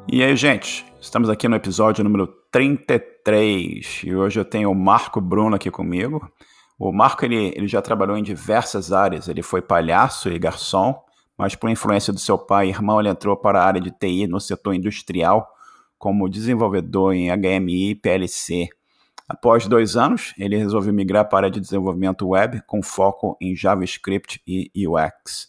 E aí, gente, estamos aqui no episódio número 33 e hoje eu tenho o Marco Bruno aqui comigo. O Marco ele já trabalhou em diversas áreas, ele foi palhaço e garçom, mas por influência do seu pai e irmão ele entrou para a área de TI no setor industrial como desenvolvedor em HMI e PLC. Após 2 anos, ele resolveu migrar para a área de desenvolvimento web com foco em JavaScript e UX.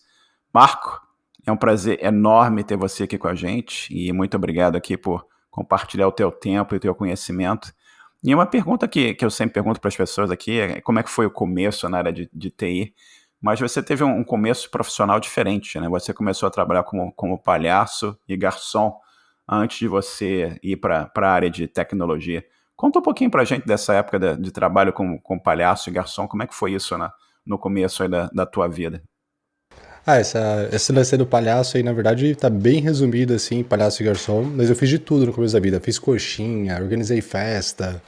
Marco, é um prazer enorme ter você aqui com a gente e muito obrigado aqui por compartilhar o teu tempo e o teu conhecimento. E uma pergunta que eu sempre pergunto para as pessoas aqui é como é que foi o começo na área de TI, mas você teve um começo profissional diferente, né? Você começou a trabalhar como palhaço e garçom antes de você ir para a área de tecnologia. Conta um pouquinho para a gente dessa época de trabalho com palhaço e garçom, como é que foi isso no começo aí da tua vida? Esse lance do palhaço aí, na verdade, tá bem resumido, assim, palhaço e garçom, mas eu fiz de tudo no começo da vida. Fiz coxinha, organizei festa,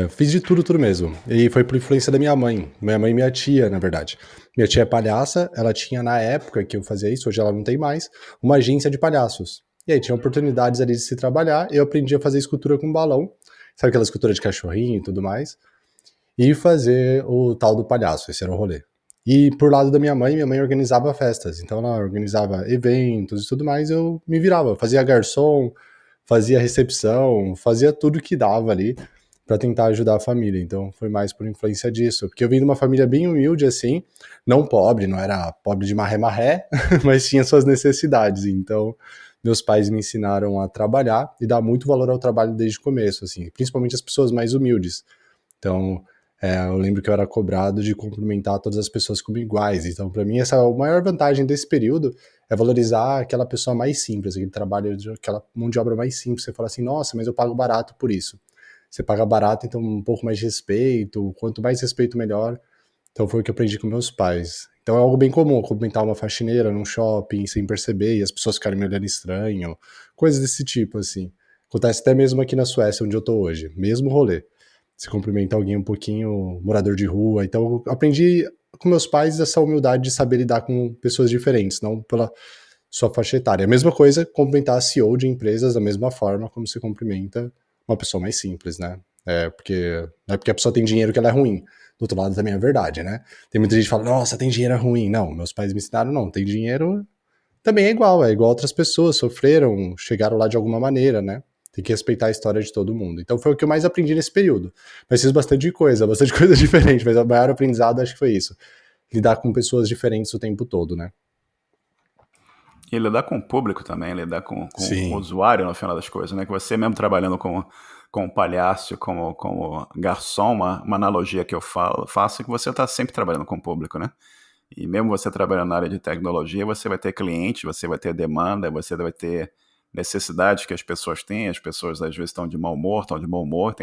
fiz de tudo, tudo mesmo. E foi por influência da minha mãe e minha tia, na verdade. Minha tia é palhaça, ela tinha, na época que eu fazia isso, hoje ela não tem mais, uma agência de palhaços. E aí tinha oportunidades ali de se trabalhar, eu aprendi a fazer escultura com balão, sabe aquela escultura de cachorrinho e tudo mais, e fazer o tal do palhaço, esse era o rolê. E por lado da minha mãe organizava festas, então ela organizava eventos e tudo mais, eu me virava, fazia garçom, fazia recepção, fazia tudo que dava ali para tentar ajudar a família. Então foi mais por influência disso, porque eu vim de uma família bem humilde assim, não pobre, não era pobre de marré-marré, mas tinha suas necessidades. Então meus pais me ensinaram a trabalhar e dar muito valor ao trabalho desde o começo, assim, principalmente as pessoas mais humildes. Então, eu lembro que eu era cobrado de cumprimentar todas as pessoas como iguais. Então, para mim, essa é a maior vantagem desse período é valorizar aquela pessoa mais simples, aquele trabalho, aquela mão de obra mais simples. Você fala assim, nossa, mas eu pago barato por isso. Você paga barato, então um pouco mais de respeito. Quanto mais respeito, melhor. Então, foi o que eu aprendi com meus pais. Então, é algo bem comum, cumprimentar uma faxineira num shopping sem perceber e as pessoas ficarem me olhando estranho. Coisas desse tipo, assim. Acontece até mesmo aqui na Suécia, onde eu tô hoje. Mesmo rolê. Se cumprimenta alguém um pouquinho morador de rua. Então, eu aprendi com meus pais essa humildade de saber lidar com pessoas diferentes, não pela sua faixa etária. A mesma coisa, cumprimentar a CEO de empresas da mesma forma como se cumprimenta uma pessoa mais simples, né? Porque não é porque a pessoa tem dinheiro que ela é ruim. Do outro lado também é verdade, né? Tem muita gente que fala, nossa, tem dinheiro é ruim. Não, meus pais me ensinaram, não, tem dinheiro também é igual outras pessoas, sofreram, chegaram lá de alguma maneira, né? Tem que respeitar a história de todo mundo. Então foi o que eu mais aprendi nesse período. Mas fiz bastante coisa diferente, mas o maior aprendizado acho que foi isso. Lidar com pessoas diferentes o tempo todo, né? E lidar com o público também, lidar com o Sim. usuário no final das coisas, né? Que você mesmo trabalhando com palhaço, como garçom, uma analogia que eu faço é que você está sempre trabalhando com o público, né? E mesmo você trabalhando na área de tecnologia, você vai ter cliente, você vai ter demanda, você vai ter necessidades que as pessoas têm, as pessoas às vezes estão de mau humor, estão de bom humor,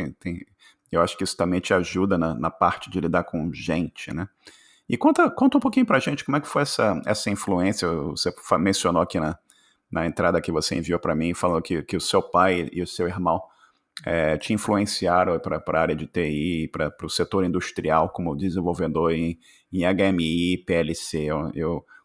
eu acho que isso também te ajuda na parte de lidar com gente, né? E conta um pouquinho pra gente como é que foi essa influência. Você mencionou aqui na entrada que você enviou para mim, falando que o seu pai e o seu irmão te influenciaram para a área de TI, para o setor industrial, como desenvolvedor em HMI, PLC.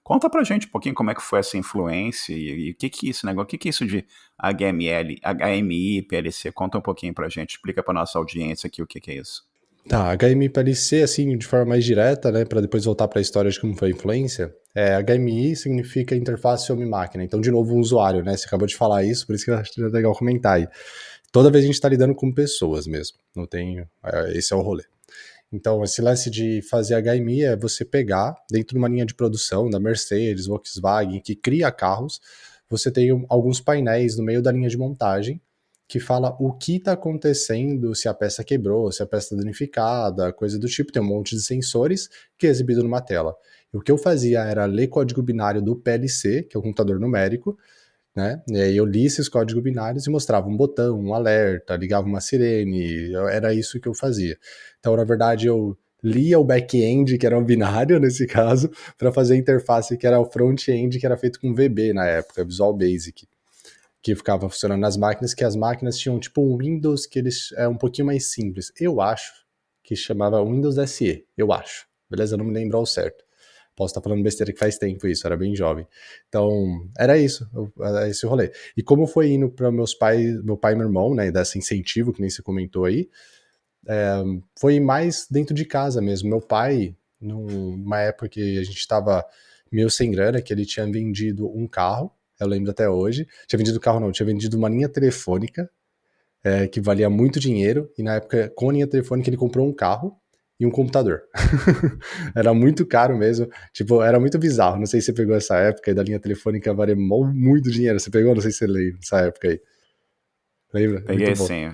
Conta pra gente um pouquinho como é que foi essa influência e o que é esse negócio, o que é isso de HML, HMI, PLC? Conta um pouquinho pra gente, explica pra nossa audiência aqui o que é isso. Tá, HMI/PLC, assim, de forma mais direta, né, para depois voltar para a história de como foi a influência, HMI significa interface homem-máquina. Então, de novo, o usuário, né? Você acabou de falar isso, por isso que eu acho legal comentar aí. Toda vez a gente está lidando com pessoas mesmo. Não tem. Esse é o rolê. Então, esse lance de fazer HMI é você pegar, dentro de uma linha de produção da Mercedes, Volkswagen, que cria carros, você tem alguns painéis no meio da linha de montagem que fala o que está acontecendo, se a peça quebrou, se a peça está danificada, coisa do tipo. Tem um monte de sensores que é exibido numa tela. E o que eu fazia era ler código binário do PLC, que é o computador numérico, né? E aí eu li esses códigos binários e mostrava um botão, um alerta, ligava uma sirene, era isso que eu fazia. Então, na verdade, eu lia o back-end, que era um binário nesse caso, para fazer a interface que era o front-end, que era feito com VB na época, Visual Basic, que ficava funcionando nas máquinas, que as máquinas tinham tipo um Windows que eles é um pouquinho mais simples. Eu acho que chamava Windows SE, eu acho. Beleza? Eu não me lembro ao certo. Posso estar falando besteira que faz tempo isso, era bem jovem. Então, era isso, era esse rolê. E como foi indo para meus pais, meu pai e meu irmão, né, desse incentivo que nem você comentou aí, foi mais dentro de casa mesmo. Meu pai, numa época que a gente estava meio sem grana, que ele tinha vendido um carro, eu lembro até hoje. Tinha vendido carro não, tinha vendido uma linha telefônica, que valia muito dinheiro, e na época, com a linha telefônica, ele comprou um carro e um computador. Era muito caro mesmo, tipo, era muito bizarro. Não sei se você pegou essa época aí da linha telefônica, valia muito dinheiro. Você pegou? Não sei se você lembra essa época aí. Lembra? Muito Peguei bom. sim.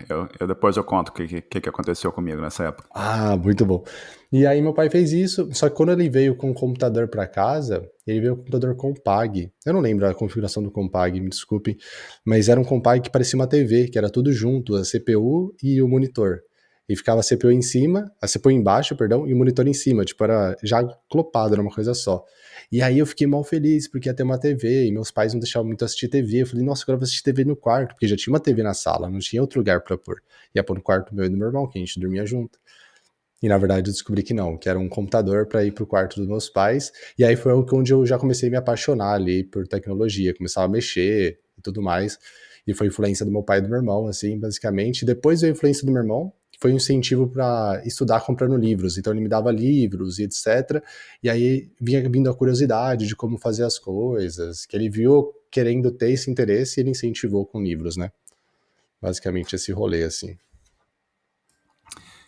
Depois eu conto o que aconteceu comigo nessa época. Ah, muito bom. E aí meu pai fez isso, só que quando ele veio com o computador para casa, ele veio com o computador Compag. Eu não lembro a configuração do Compag, me desculpe, mas era um Compag que parecia uma TV, que era tudo junto, a CPU e o monitor. E ficava a CPU em cima, a CPU embaixo, perdão, e o monitor em cima, tipo, era já clopado, era uma coisa só. E aí eu fiquei mal feliz, porque ia ter uma TV, e meus pais não deixavam muito assistir TV. Eu falei, nossa, agora eu vou assistir TV no quarto, porque já tinha uma TV na sala, não tinha outro lugar pra pôr. Ia pôr no quarto meu e do meu irmão, que a gente dormia junto. E na verdade eu descobri que não, que era um computador para ir pro quarto dos meus pais. E aí foi onde eu já comecei a me apaixonar ali por tecnologia, começava a mexer e tudo mais. E foi influência do meu pai e do meu irmão, assim, basicamente. Depois veio a influência do meu irmão, que foi um incentivo para estudar comprando livros. Então ele me dava livros e etc. E aí vinha vindo a curiosidade de como fazer as coisas, que ele viu querendo ter esse interesse e ele incentivou com livros, né? Basicamente esse rolê, assim.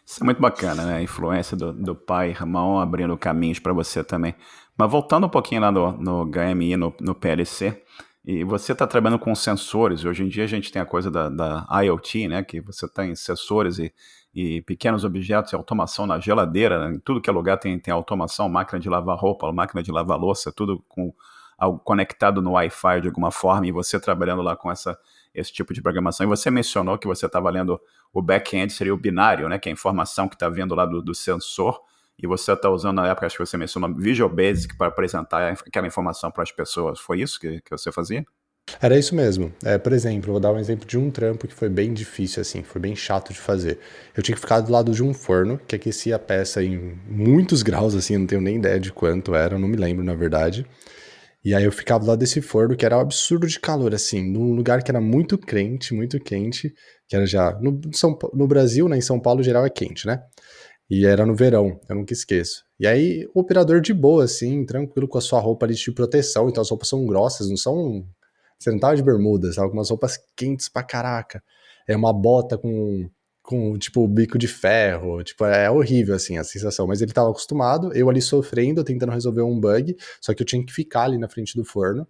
Isso é muito bacana, né? A influência do pai e irmão abrindo caminhos para você também. Mas voltando um pouquinho lá no HMI, no PLC, e você está trabalhando com sensores, e hoje em dia a gente tem a coisa da IoT, né? Que você tem sensores e pequenos objetos e automação na geladeira, né? Em tudo que é lugar tem automação, máquina de lavar roupa, máquina de lavar louça, tudo com algo conectado no Wi-Fi de alguma forma, e você trabalhando lá com esse tipo de programação. E você mencionou que você estava lendo o back-end, seria o binário, né, que é a informação que está vindo lá do sensor, e você está usando, na época, acho que você mencionou Visual Basic para apresentar aquela informação para as pessoas. Foi isso que você fazia? Era isso mesmo. Por exemplo, vou dar um exemplo de um trampo que foi bem difícil, assim, foi bem chato de fazer. Eu tinha que ficar do lado de um forno que aquecia a peça em muitos graus, assim, eu não tenho nem ideia de quanto era, eu não me lembro, na verdade. E aí eu ficava do lado desse forno, que era um absurdo de calor, assim, num lugar que era muito quente, que era já... No Brasil, né, em São Paulo, geral é quente, né? E era no verão, eu nunca esqueço. E aí, o operador de boa, assim, tranquilo, com a sua roupa ali de proteção, então as roupas são grossas, não são. Você não tava de bermudas, algumas roupas quentes pra caraca. É uma bota com tipo, bico de ferro, tipo, é horrível, assim, a sensação. Mas ele tava acostumado, eu ali sofrendo, tentando resolver um bug, só que eu tinha que ficar ali na frente do forno.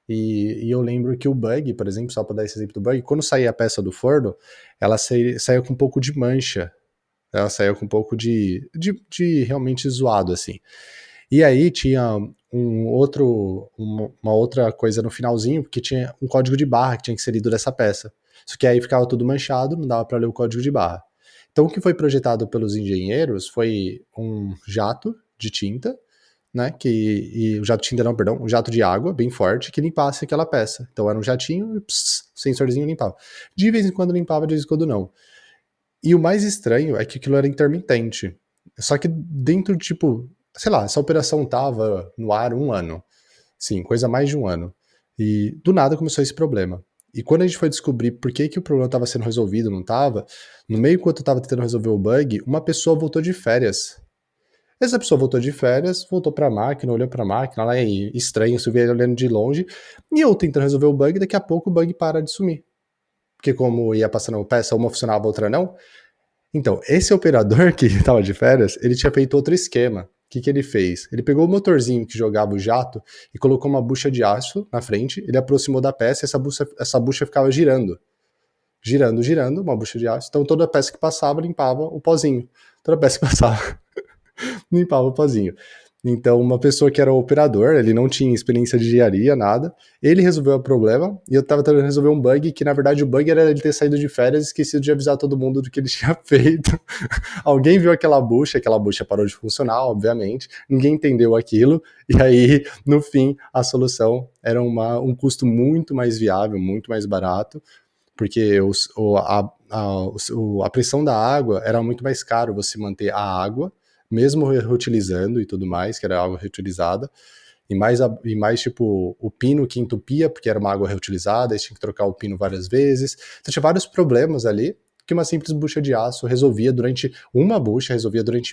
E eu lembro que o bug, por exemplo, só pra dar esse exemplo do bug, quando saía a peça do forno, ela saía com um pouco de mancha, ela saiu com um pouco de realmente zoado, assim. E aí tinha uma outra coisa no finalzinho, porque tinha um código de barra que tinha que ser lido dessa peça. Só que aí ficava tudo manchado, não dava para ler o código de barra. Então o que foi projetado pelos engenheiros foi um jato de tinta, né, o jato de tinta não, perdão, um jato de água bem forte que limpasse aquela peça. Então era um jatinho e o sensorzinho limpava. De vez em quando limpava, de vez em quando não. E o mais estranho é que aquilo era intermitente. Só que dentro de, tipo, sei lá, essa operação tava no ar um ano. Sim, coisa mais de um ano. E do nada começou esse problema. E quando a gente foi descobrir por que o problema estava sendo resolvido, não estava, no meio enquanto eu estava tentando resolver o bug, uma pessoa voltou de férias. Essa pessoa voltou de férias, voltou para a máquina, olhou para a máquina, lá é estranho, se vê olhando de longe, e eu tentando resolver o bug, daqui a pouco o bug para de sumir. Porque como ia passando peça, uma funcionava, a outra não, então, esse operador que estava de férias, ele tinha feito outro esquema. O que ele fez? Ele pegou o motorzinho que jogava o jato e colocou uma bucha de aço na frente, ele aproximou da peça e essa bucha ficava girando. Girando, uma bucha de aço. Então toda peça que passava limpava o pozinho. Toda peça que passava limpava o pozinho. Então, uma pessoa que era o operador, ele não tinha experiência de engenharia, nada, ele resolveu o problema e eu tava tentando resolver um bug, que na verdade o bug era ele ter saído de férias e esquecido de avisar todo mundo do que ele tinha feito. Alguém viu aquela bucha parou de funcionar, obviamente, ninguém entendeu aquilo, e aí, no fim, a solução era um custo muito mais viável, muito mais barato, porque a pressão da água era muito mais caro você manter a água mesmo reutilizando e tudo mais, que era água reutilizada, e mais tipo, o pino que entupia, porque era uma água reutilizada, aí tinha que trocar o pino várias vezes. Então tinha vários problemas ali, que uma simples bucha de aço resolvia durante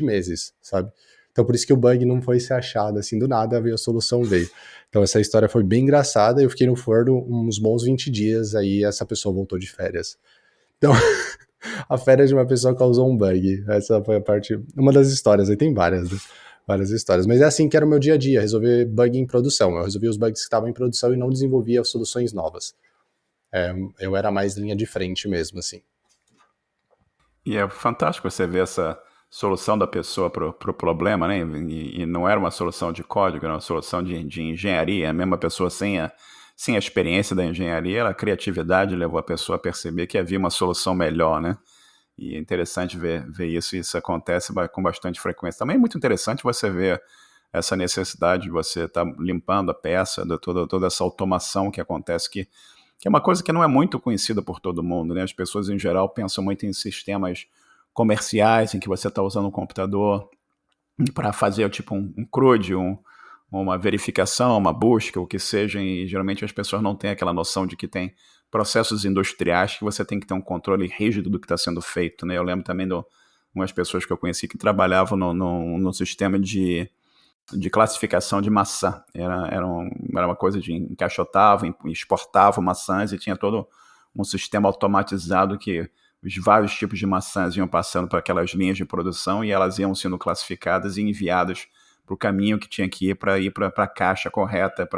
meses, sabe? Então por isso que o bug não foi ser achado assim do nada, a solução veio. Então essa história foi bem engraçada, eu fiquei no forno uns bons 20 dias, aí essa pessoa voltou de férias. Então, a férias de uma pessoa causou um bug. Essa foi a parte, uma das histórias, aí tem várias, né? Várias histórias. Mas é assim que era o meu dia a dia, resolver bug em produção. Eu resolvia os bugs que estavam em produção e não desenvolvia soluções novas. Eu era mais linha de frente mesmo, assim. E é fantástico você ver essa solução da pessoa para o pro problema, né? E não era uma solução de código, era uma solução de engenharia. A mesma pessoa sem a experiência da engenharia, a criatividade levou a pessoa a perceber que havia uma solução melhor, né? E é interessante ver isso, e isso acontece com bastante frequência. Também é muito interessante você ver essa necessidade de você estar limpando a peça, de toda essa automação que acontece, que é uma coisa que não é muito conhecida por todo mundo, né? As pessoas, em geral, pensam muito em sistemas comerciais, em que você está usando um computador para fazer tipo um CRUD, uma verificação, uma busca, o que seja, e geralmente as pessoas não têm aquela noção de que tem processos industriais que você tem que ter um controle rígido do que está sendo feito, né? Eu lembro também de umas pessoas que eu conheci que trabalhavam no sistema de classificação de maçã. Era uma coisa de encaixotava, exportava maçãs e tinha todo um sistema automatizado que os vários tipos de maçãs iam passando por aquelas linhas de produção e elas iam sendo classificadas e enviadas para o caminho que tinha que ir para a caixa correta,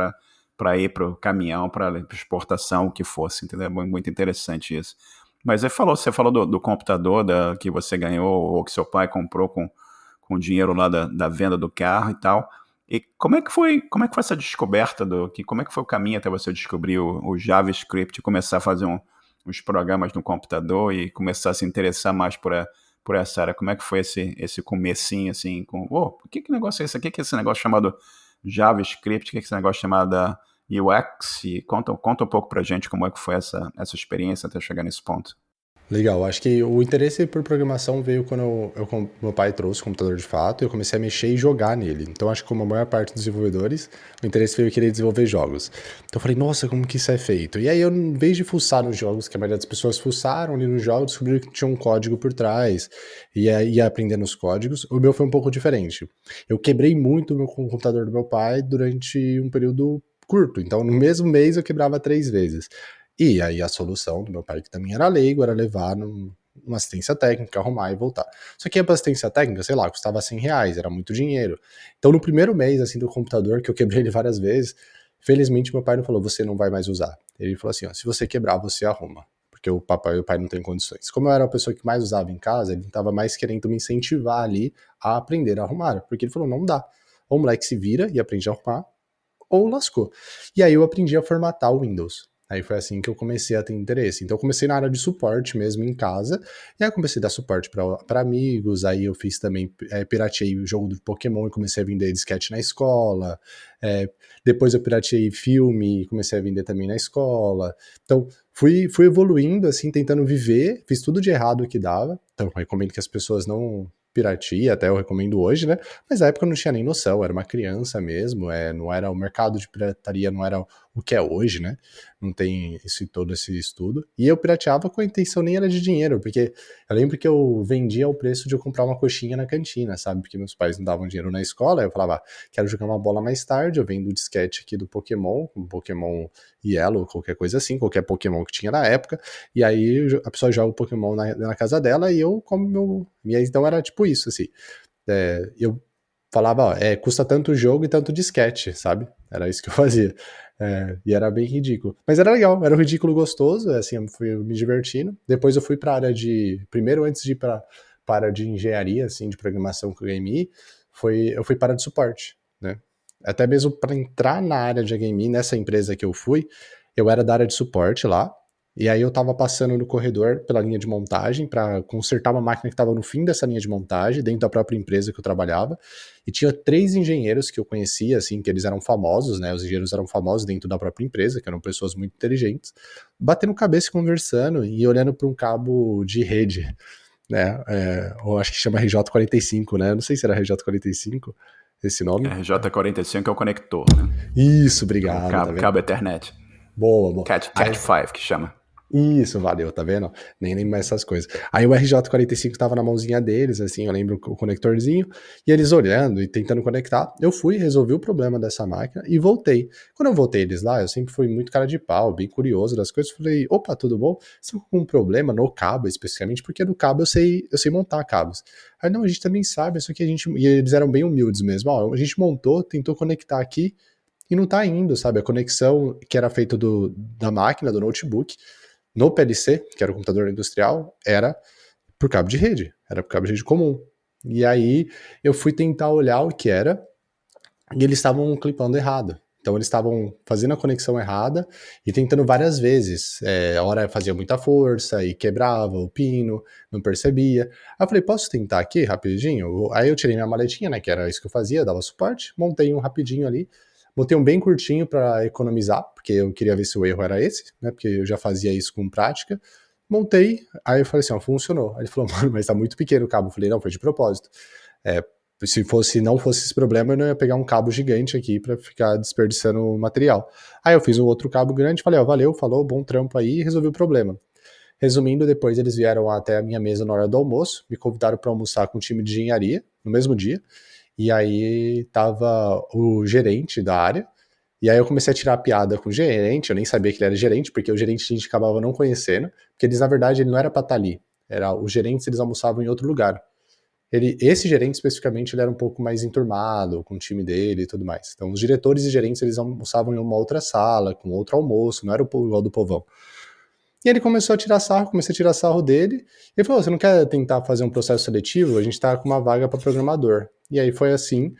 para ir para o caminhão, para exportação, o que fosse. Entendeu? É muito interessante isso. Mas você falou do computador que você ganhou ou que seu pai comprou com o dinheiro lá da venda do carro e tal. E como é que foi essa descoberta como é que foi o caminho até você descobrir o JavaScript e começar a fazer uns programas no computador e começar a se interessar mais por essa área? Como é que foi esse comecinho, assim, o que negócio é esse aqui? O que é esse negócio chamado JavaScript? O que é esse negócio chamado UX? E conta um pouco pra gente como é que foi essa experiência até chegar nesse ponto. Legal, acho que o interesse por programação veio quando meu pai trouxe o computador de fato e eu comecei a mexer e jogar nele. Então acho que como a maior parte dos desenvolvedores, o interesse veio em querer desenvolver jogos. Então eu falei, nossa, como que isso é feito? E aí eu, em vez de fuçar nos jogos, que a maioria das pessoas fuçaram ali nos jogos, descobriram que tinha um código por trás e aí ia aprendendo os códigos. O meu foi um pouco diferente. Eu quebrei muito o computador do meu pai durante um período curto. Então no mesmo mês eu quebrava 3 vezes. E aí a solução do meu pai, que também era leigo, era levar numa assistência técnica, arrumar e voltar. Só que a assistência técnica, sei lá, custava R$100, era muito dinheiro. Então no primeiro mês, assim, do computador, que eu quebrei ele várias vezes, felizmente meu pai não falou, você não vai mais usar. Ele falou assim, ó, se você quebrar, você arruma. Porque o pai não tem condições. Como eu era a pessoa que mais usava em casa, ele estava mais querendo me incentivar ali a aprender a arrumar. Porque ele falou, não dá. Ou o moleque se vira e aprende a arrumar, ou lascou. E aí eu aprendi a formatar o Windows. Aí foi assim que eu comecei a ter interesse. Então eu comecei na área de suporte mesmo em casa, e aí eu comecei a dar suporte para amigos, aí eu fiz também, pirateei o jogo do Pokémon e comecei a vender disquete na escola, depois eu pirateei filme e comecei a vender também na escola. Então fui evoluindo, assim, tentando viver, fiz tudo de errado que dava, então eu recomendo que as pessoas não pirateia, até eu recomendo hoje, né? Mas na época eu não tinha nem noção, era uma criança mesmo, não era o mercado de pirataria, não era o que é hoje, né? Não tem todo esse estudo. E eu pirateava com a intenção nem era de dinheiro, porque eu lembro que eu vendia ao preço de eu comprar uma coxinha na cantina, sabe? Porque meus pais não davam dinheiro na escola, eu falava, quero jogar uma bola mais tarde, eu vendo o disquete aqui do Pokémon, um Pokémon Yellow, qualquer coisa assim, qualquer Pokémon que tinha na época, e aí a pessoa joga o Pokémon na casa dela e eu como meu... E aí, então era tipo isso, assim. Eu falava, ó, custa tanto jogo e tanto disquete, sabe? Era isso que eu fazia. E era bem ridículo. Mas era legal, era um ridículo gostoso, assim, eu fui me divertindo. Depois eu fui pra área de... Primeiro, antes de ir pra área de engenharia, assim, de programação com o HMI, eu fui para a área de suporte, né? Até mesmo para entrar na área de HMI, nessa empresa que eu fui, eu era da área de suporte lá, e aí eu tava passando no corredor pela linha de montagem para consertar uma máquina que estava no fim dessa linha de montagem, dentro da própria empresa que eu trabalhava, e tinha 3 engenheiros que eu conhecia, assim, que eles eram famosos, né, os engenheiros eram famosos dentro da própria empresa, que eram pessoas muito inteligentes, batendo cabeça e conversando, e olhando para um cabo de rede. né? Eu acho que chama RJ45, né? Não sei se era RJ45 esse nome. RJ45 é o conector, né? Isso, É o obrigado, tá vendo? cabo Ethernet. Boa, boa. Cat 5 que chama. Isso, valeu, tá vendo? Nem lembro mais essas coisas. Aí o RJ45 tava na mãozinha deles, assim, eu lembro o conectorzinho, e eles olhando e tentando conectar. Eu fui, resolvi o problema dessa máquina e voltei. Quando eu voltei eles lá, eu sempre fui muito cara de pau, bem curioso das coisas. Falei, opa, tudo bom? Você tá com um problema no cabo, especificamente, porque no cabo eu sei montar cabos. Aí não, a gente também sabe, isso que a gente. E eles eram bem humildes mesmo. Ó, a gente montou, tentou conectar aqui e não tá indo, sabe? A conexão que era feita da máquina, do notebook no PLC, que era o computador industrial, era por cabo de rede, era por cabo de rede comum. E aí eu fui tentar olhar o que era, e eles estavam clipando errado. Então eles estavam fazendo a conexão errada e tentando várias vezes. A hora fazia muita força e quebrava o pino, não percebia. Aí eu falei, posso tentar aqui rapidinho? Aí eu tirei minha maletinha, né, que era isso que eu fazia, dava suporte, montei um rapidinho ali, montei um bem curtinho para economizar, porque eu queria ver se o erro era esse, né, porque eu já fazia isso com prática. Montei, aí eu falei assim, ó, funcionou. Aí ele falou, mano, mas tá muito pequeno o cabo. Eu falei, não, foi de propósito. Se não fosse esse problema, eu não ia pegar um cabo gigante aqui para ficar desperdiçando material. Aí eu fiz um outro cabo grande, falei, ó, valeu, falou, bom trampo aí, e resolvi o problema. Resumindo, depois eles vieram até a minha mesa na hora do almoço, me convidaram para almoçar com um time de engenharia, no mesmo dia, e aí tava o gerente da área, e aí eu comecei a tirar a piada com o gerente, eu nem sabia que ele era gerente, porque o gerente a gente acabava não conhecendo, porque eles, na verdade, ele não era para estar ali, era os gerentes, eles almoçavam em outro lugar. Esse gerente especificamente, ele era um pouco mais enturmado com o time dele e tudo mais. Então, os diretores e gerentes, eles almoçavam em uma outra sala, com outro almoço, não era igual do povão. E ele começou a tirar sarro, comecei a tirar sarro dele. Ele falou: você não quer tentar fazer um processo seletivo? A gente tá com uma vaga para programador. E aí foi assim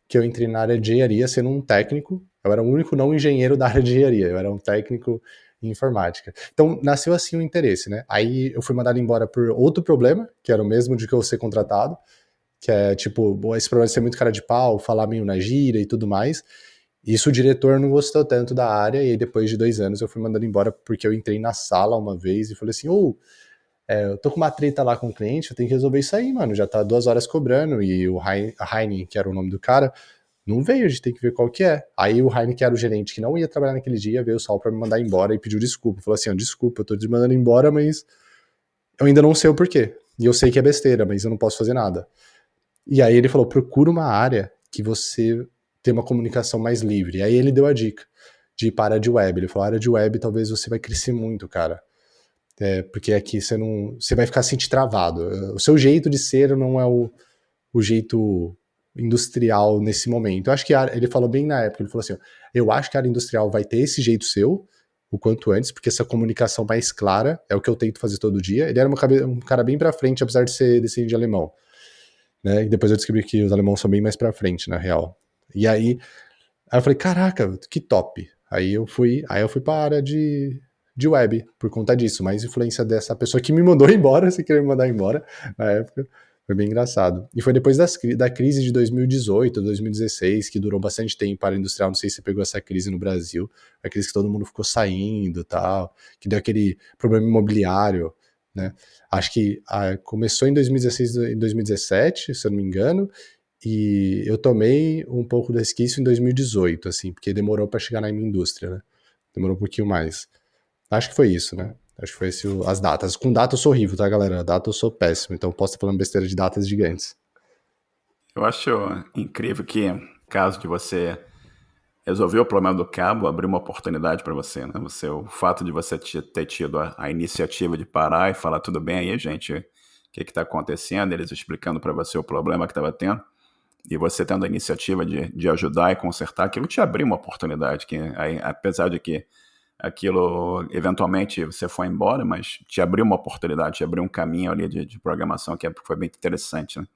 que eu entrei na área de engenharia, sendo um técnico. Eu era o único não engenheiro da área de engenharia, eu era um técnico em informática. Então nasceu assim o interesse, né? Aí eu fui mandado embora por outro problema, que era o mesmo de que eu ser contratado, que é tipo, esse problema de ser muito cara de pau, falar meio na gíria e tudo mais. Isso o diretor não gostou tanto da área, e aí depois de 2 anos eu fui mandado embora porque eu entrei na sala uma vez e falei assim, eu tô com uma treta lá com o cliente, eu tenho que resolver isso aí, mano, já tá 2 horas cobrando, e o Heine, que era o nome do cara, não veio, a gente tem que ver qual que é. Aí o Heine, que era o gerente que não ia trabalhar naquele dia, veio só pra me mandar embora e pediu desculpa. Falou assim, desculpa, eu tô te mandando embora, mas eu ainda não sei o porquê. E eu sei que é besteira, mas eu não posso fazer nada. E aí ele falou, procura uma área que você tem uma comunicação mais livre. E aí ele deu a dica de ir para a área de web. Ele falou, a área de web talvez você vai crescer muito, cara. Porque aqui você vai ficar assim travado. O seu jeito de ser não é o jeito industrial nesse momento. Eu acho que ele falou bem na época, ele falou assim, eu acho que a área industrial vai ter esse jeito seu, o quanto antes, porque essa comunicação mais clara é o que eu tento fazer todo dia. Ele era um cara bem pra frente, apesar de ser descendente de alemão. Né? E depois eu descobri que os alemãos são bem mais pra frente, na real. E aí eu falei, caraca, que top. Aí eu fui pra área de web por conta disso, mais influência dessa pessoa que me mandou embora, se querer me mandar embora, na época. Foi bem engraçado. E foi depois da crise de 2018, 2016, que durou bastante tempo a área industrial. Não sei se você pegou essa crise no Brasil, a crise que todo mundo ficou saindo e tal, que deu aquele problema imobiliário, né? Acho que começou em 2016 e 2017, se eu não me engano, e eu tomei um pouco do resquício em 2018, assim, porque demorou para chegar na minha indústria, né? Demorou um pouquinho mais. Acho que foi isso, né? Acho que foi as datas. Com data eu sou horrível, tá, galera? Data eu sou péssimo, então posso estar falando besteira de datas gigantes. Eu acho incrível que, caso de você resolver o problema do cabo, abrir uma oportunidade para você, né? O fato de você ter tido a iniciativa de parar e falar, tudo bem aí, gente, o que está acontecendo? Eles explicando para você o problema que estava tendo, e você tendo a iniciativa de ajudar e consertar, aquilo te abriu uma oportunidade, que aí, apesar de que aquilo, eventualmente, você foi embora, mas te abriu uma oportunidade, te abriu um caminho ali de programação que foi bem interessante, né?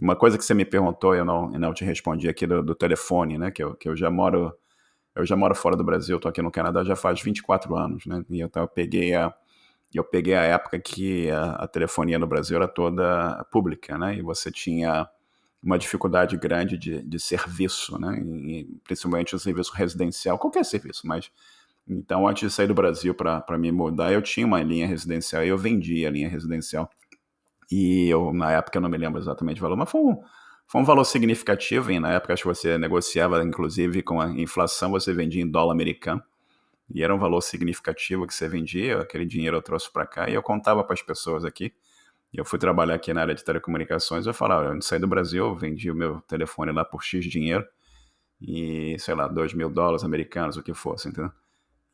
Uma coisa que você me perguntou, eu não te respondi aqui do telefone, né? Que eu já moro fora do Brasil, estou aqui no Canadá já faz 24 anos, né? E então eu peguei a época que a telefonia no Brasil era toda pública, né? E você tinha uma dificuldade grande de serviço, né? E principalmente o serviço residencial, qualquer serviço, mas então antes de sair do Brasil para me mudar, eu tinha uma linha residencial e eu vendia a linha residencial. E na época, eu não me lembro exatamente o valor, mas foi um valor significativo. E na época, acho que você negociava, inclusive, com a inflação, você vendia em dólar americano. E era um valor significativo que você vendia, aquele dinheiro eu trouxe para cá. E eu contava para as pessoas aqui. E eu fui trabalhar aqui na área de telecomunicações. Eu falava, eu saí do Brasil, eu vendi o meu telefone lá por X dinheiro. E, sei lá, $2.000 americanos, o que fosse, entendeu?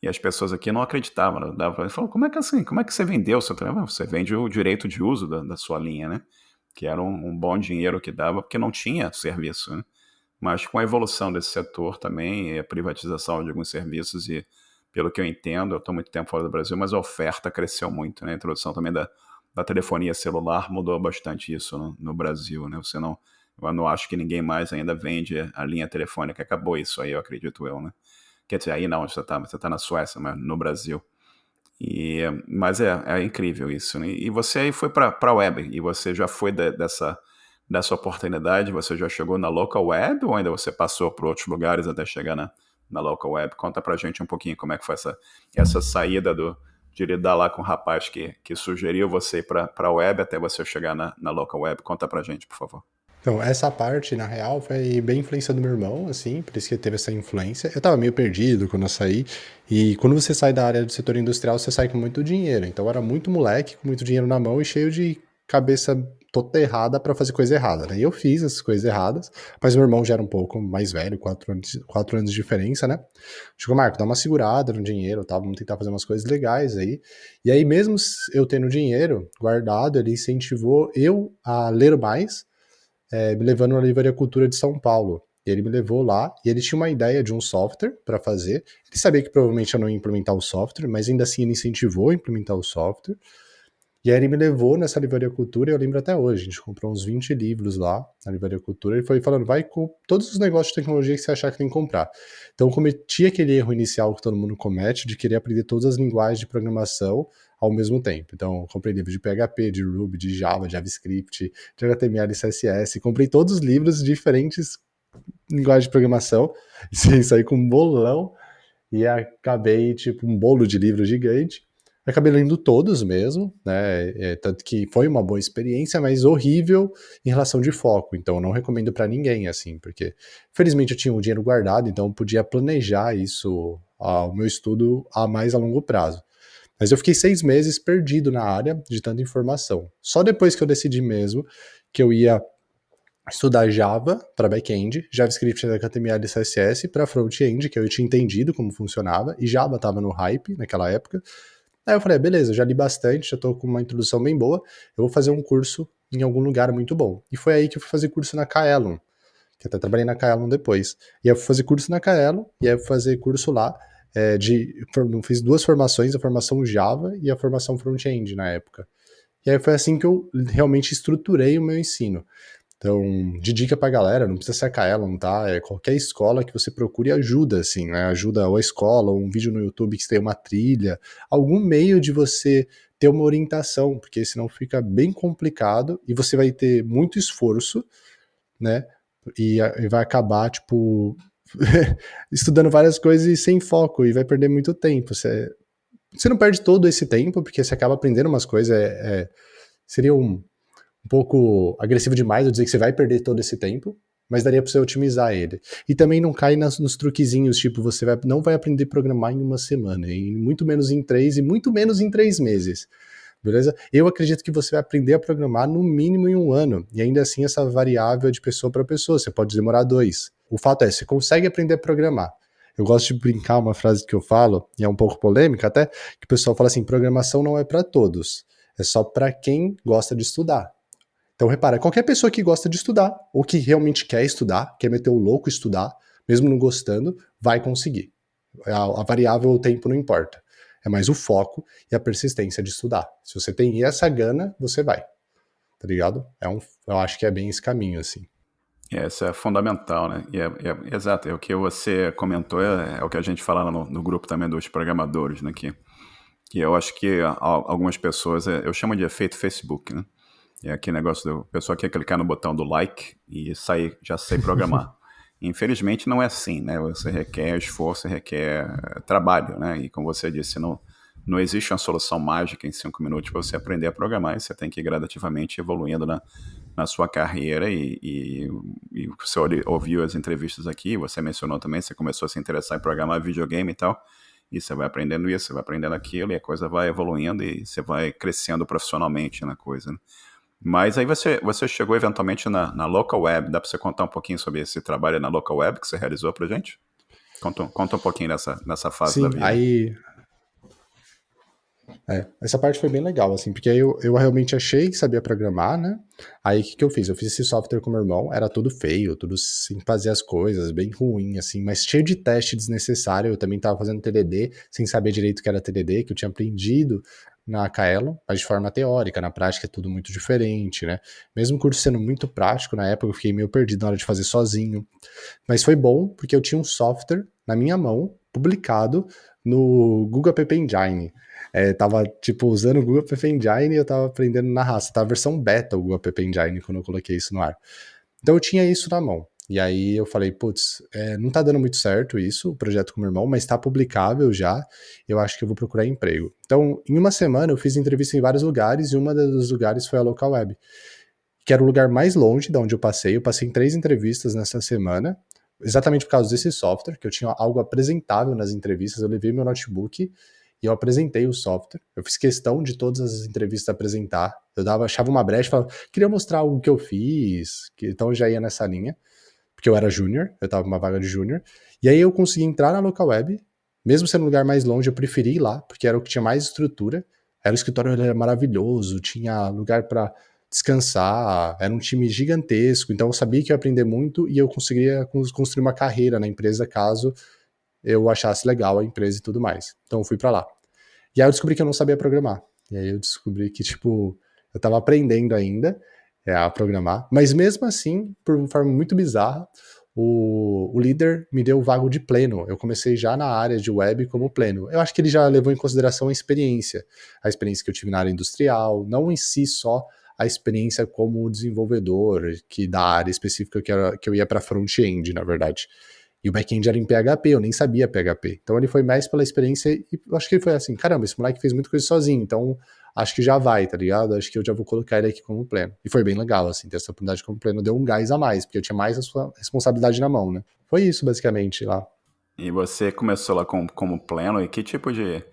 E as pessoas aqui não acreditavam. Né? Dava pra falar, como é que assim? Como é que você vendeu o seu telefone? Você vende o direito de uso da sua linha, né? Que era um bom dinheiro que dava, porque não tinha serviço, né? Mas com a evolução desse setor também, e a privatização de alguns serviços, e pelo que eu entendo, eu estou muito tempo fora do Brasil, mas a oferta cresceu muito, né? A introdução também da telefonia celular mudou bastante isso no Brasil, né? Eu não acho que ninguém mais ainda vende a linha telefônica. Acabou isso aí, eu acredito eu, né? Quer dizer, aí não, você tá na Suécia, mas no Brasil. Mas é incrível isso, né? E você aí foi para a web, e você já foi dessa oportunidade, você já chegou na local web, ou ainda você passou por outros lugares até chegar na local web? Conta pra gente um pouquinho como é que foi essa saída de lidar lá com o rapaz que sugeriu você ir para a web até você chegar na local web. Conta pra gente, por favor. Então, essa parte, na real, foi bem influência do meu irmão, assim, por isso que teve essa influência. Eu tava meio perdido quando eu saí, e quando você sai da área do setor industrial, você sai com muito dinheiro. Então, eu era muito moleque, com muito dinheiro na mão e cheio de cabeça toda errada para fazer coisa errada, né? E eu fiz essas coisas erradas, mas meu irmão já era um pouco mais velho, 4 anos de diferença, né? Chegou, Marco, dá uma segurada no dinheiro, tá? Vamos tentar fazer umas coisas legais aí. E aí, mesmo eu tendo dinheiro guardado, ele incentivou eu a ler mais, me levando na Livraria Cultura de São Paulo. E ele me levou lá, e ele tinha uma ideia de um software para fazer. Ele sabia que provavelmente eu não ia implementar o software, mas ainda assim ele incentivou a implementar o software. E aí ele me levou nessa Livraria Cultura, e eu lembro até hoje, a gente comprou uns 20 livros lá na Livraria Cultura, e foi falando, vai com todos os negócios de tecnologia que você achar que tem que comprar. Então eu cometi aquele erro inicial que todo mundo comete, de querer aprender todas as linguagens de programação ao mesmo tempo. Então eu comprei livros de PHP, de Ruby, de Java, de JavaScript, de HTML e CSS, comprei todos os livros de diferentes linguagens de programação, e saí com um bolão, e acabei, tipo, um bolo de livros gigante. Acabei lendo todos mesmo, né? Tanto que foi uma boa experiência, mas horrível em relação de foco. Então, eu não recomendo para ninguém, assim, porque felizmente eu tinha o dinheiro guardado, então eu podia planejar isso, o meu estudo a mais a longo prazo. Mas eu fiquei 6 meses perdido na área de tanta informação. Só depois que eu decidi mesmo que eu ia estudar Java para back-end, JavaScript, HTML e CSS para front-end, que eu tinha entendido como funcionava, e Java estava no hype naquela época. Aí eu falei, beleza, já li bastante, já tô com uma introdução bem boa, eu vou fazer um curso em algum lugar muito bom. E foi aí que eu fui fazer curso na Kaelon, que até trabalhei na Kaelon depois. E aí eu fui fazer curso na Kaelon, e aí eu fui fazer curso lá, fiz 2 formações, a formação Java e a formação front-end na época. E aí foi assim que eu realmente estruturei o meu ensino. Então, de dica pra galera, não precisa ser a Kaelon, tá? Qualquer escola que você procure ajuda, assim, né? Ajuda ou a escola, ou um vídeo no YouTube que tem uma trilha, algum meio de você ter uma orientação, porque senão fica bem complicado e você vai ter muito esforço, né? E vai acabar, tipo, estudando várias coisas e sem foco, e vai perder muito tempo. Você não perde todo esse tempo, porque você acaba aprendendo umas coisas, seria um pouco agressivo demais eu dizer que você vai perder todo esse tempo, mas daria para você otimizar ele. E também não cai nos truquezinhos, tipo, não vai aprender a programar em uma semana, e muito menos em 3, e muito menos em 3 meses. Beleza? Eu acredito que você vai aprender a programar no mínimo em 1 ano, e ainda assim essa variável é de pessoa para pessoa, você pode demorar 2. O fato é, você consegue aprender a programar. Eu gosto de brincar uma frase que eu falo, e é um pouco polêmica até, que o pessoal fala assim, programação não é para todos, é só para quem gosta de estudar. Então, repara, qualquer pessoa que gosta de estudar, ou que realmente quer estudar, quer meter o louco e estudar, mesmo não gostando, vai conseguir. A variável, o tempo não importa. É mais o foco e a persistência de estudar. Se você tem essa gana, você vai. Tá ligado? Eu acho que é bem esse caminho, assim. Isso é fundamental, né? Exato, é o que você comentou, é o que a gente fala no grupo também dos programadores, né? Que eu acho que algumas pessoas, eu chamo de efeito Facebook, né? É aquele negócio do pessoal quer clicar no botão do like e já sei programar. Infelizmente não é assim, né? Você requer esforço, requer trabalho, né? E como você disse, não não existe uma solução mágica em 5 minutos para você aprender a programar, e você tem que ir gradativamente evoluindo na sua carreira, e você ouviu as entrevistas aqui, você mencionou também, você começou a se interessar em programar videogame e tal, e você vai aprendendo isso, você vai aprendendo aquilo, e a coisa vai evoluindo, e você vai crescendo profissionalmente na coisa, né? Mas aí você chegou eventualmente na Local Web. Dá para você contar um pouquinho sobre esse trabalho na Local Web que você realizou pra gente? Conta um pouquinho nessa fase da Sim, vida. aí essa parte foi bem legal, assim, porque aí eu realmente achei que sabia programar, né? Aí o que eu fiz? Eu fiz esse software com meu irmão, era tudo feio, tudo sem fazer as coisas, bem ruim, assim, mas cheio de teste desnecessário. Eu também tava fazendo TDD, sem saber direito o que era TDD, que eu tinha aprendido na Kaelon, mas de forma teórica. Na prática é tudo muito diferente, né? Mesmo o curso sendo muito prático, na época eu fiquei meio perdido na hora de fazer sozinho. Mas foi bom, porque eu tinha um software na minha mão, publicado no Google App Engine. Tava, tipo, usando o Google App Engine, e eu tava aprendendo na raça. Tava a versão beta o Google App Engine quando eu coloquei isso no ar. Então eu tinha isso na mão. E aí eu falei, putz, não tá dando muito certo isso, o projeto com o meu irmão, mas tá publicável já, eu acho que eu vou procurar emprego. Então, em uma semana eu fiz entrevista em vários lugares, e uma dos lugares foi a Local Web, que era o lugar mais longe de onde eu passei. Eu passei em 3 entrevistas nessa semana, exatamente por causa desse software, que eu tinha algo apresentável nas entrevistas. Eu levei meu notebook e eu apresentei o software. Eu fiz questão de todas as entrevistas apresentar. Eu achava uma brecha e falava, queria mostrar algo que eu fiz, então eu já ia nessa linha, porque eu era júnior, eu tava numa vaga de júnior. E aí eu consegui entrar na Local Web, mesmo sendo um lugar mais longe, eu preferi ir lá, porque era o que tinha mais estrutura. Era o escritório, era maravilhoso, tinha lugar para descansar, era um time gigantesco, então eu sabia que ia aprender muito, e eu conseguiria construir uma carreira na empresa caso eu achasse legal a empresa e tudo mais. Então eu fui para lá. E aí eu descobri que eu não sabia programar. E aí eu descobri que, tipo, eu tava aprendendo ainda a programar, mas mesmo assim, por uma forma muito bizarra, o líder me deu o vago de pleno. Eu comecei já na área de web como pleno. Eu acho que ele já levou em consideração a experiência que eu tive na área industrial, não em si só a experiência como desenvolvedor, que da área específica que eu ia para front-end, na verdade. E o back-end era em PHP, eu nem sabia PHP. Então ele foi mais pela experiência, e eu acho que ele foi assim, caramba, esse moleque fez muita coisa sozinho, então acho que já vai, tá ligado? Acho que eu já vou colocar ele aqui como pleno. E foi bem legal, assim, ter essa oportunidade como pleno deu um gás a mais, porque eu tinha mais a sua responsabilidade na mão, né? Foi isso, basicamente, lá. E você começou lá como pleno, e que tipo de...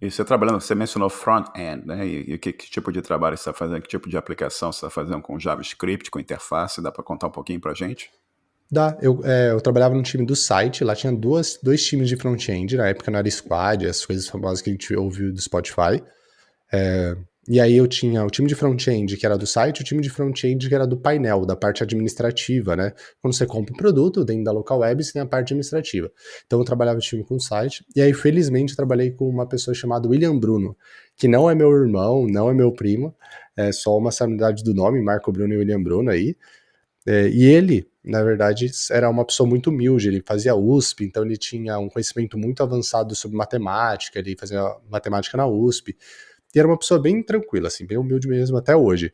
E você trabalhando, você mencionou front-end, né? E que tipo de trabalho você está fazendo? Que tipo de aplicação você está fazendo com JavaScript, com interface? Dá para contar um pouquinho pra gente? Dá, eu trabalhava no time do site, lá tinha dois times de front-end, na época não era Squad, as coisas famosas que a gente ouviu do Spotify. E aí eu tinha o time de front-end que era do site, o time de front-end que era do painel, da parte administrativa, né? Quando você compra um produto dentro da local web, você tem a parte administrativa. Então eu trabalhava no time com o site, e aí felizmente eu trabalhei com uma pessoa chamada William Bruno, que não é meu irmão, não é meu primo, é só uma similaridade do nome, Marco Bruno e William Bruno aí. E ele, na verdade, era uma pessoa muito humilde, ele fazia USP, então ele tinha um conhecimento muito avançado sobre matemática, ele fazia matemática na USP, e era uma pessoa bem tranquila, assim, bem humilde mesmo até hoje.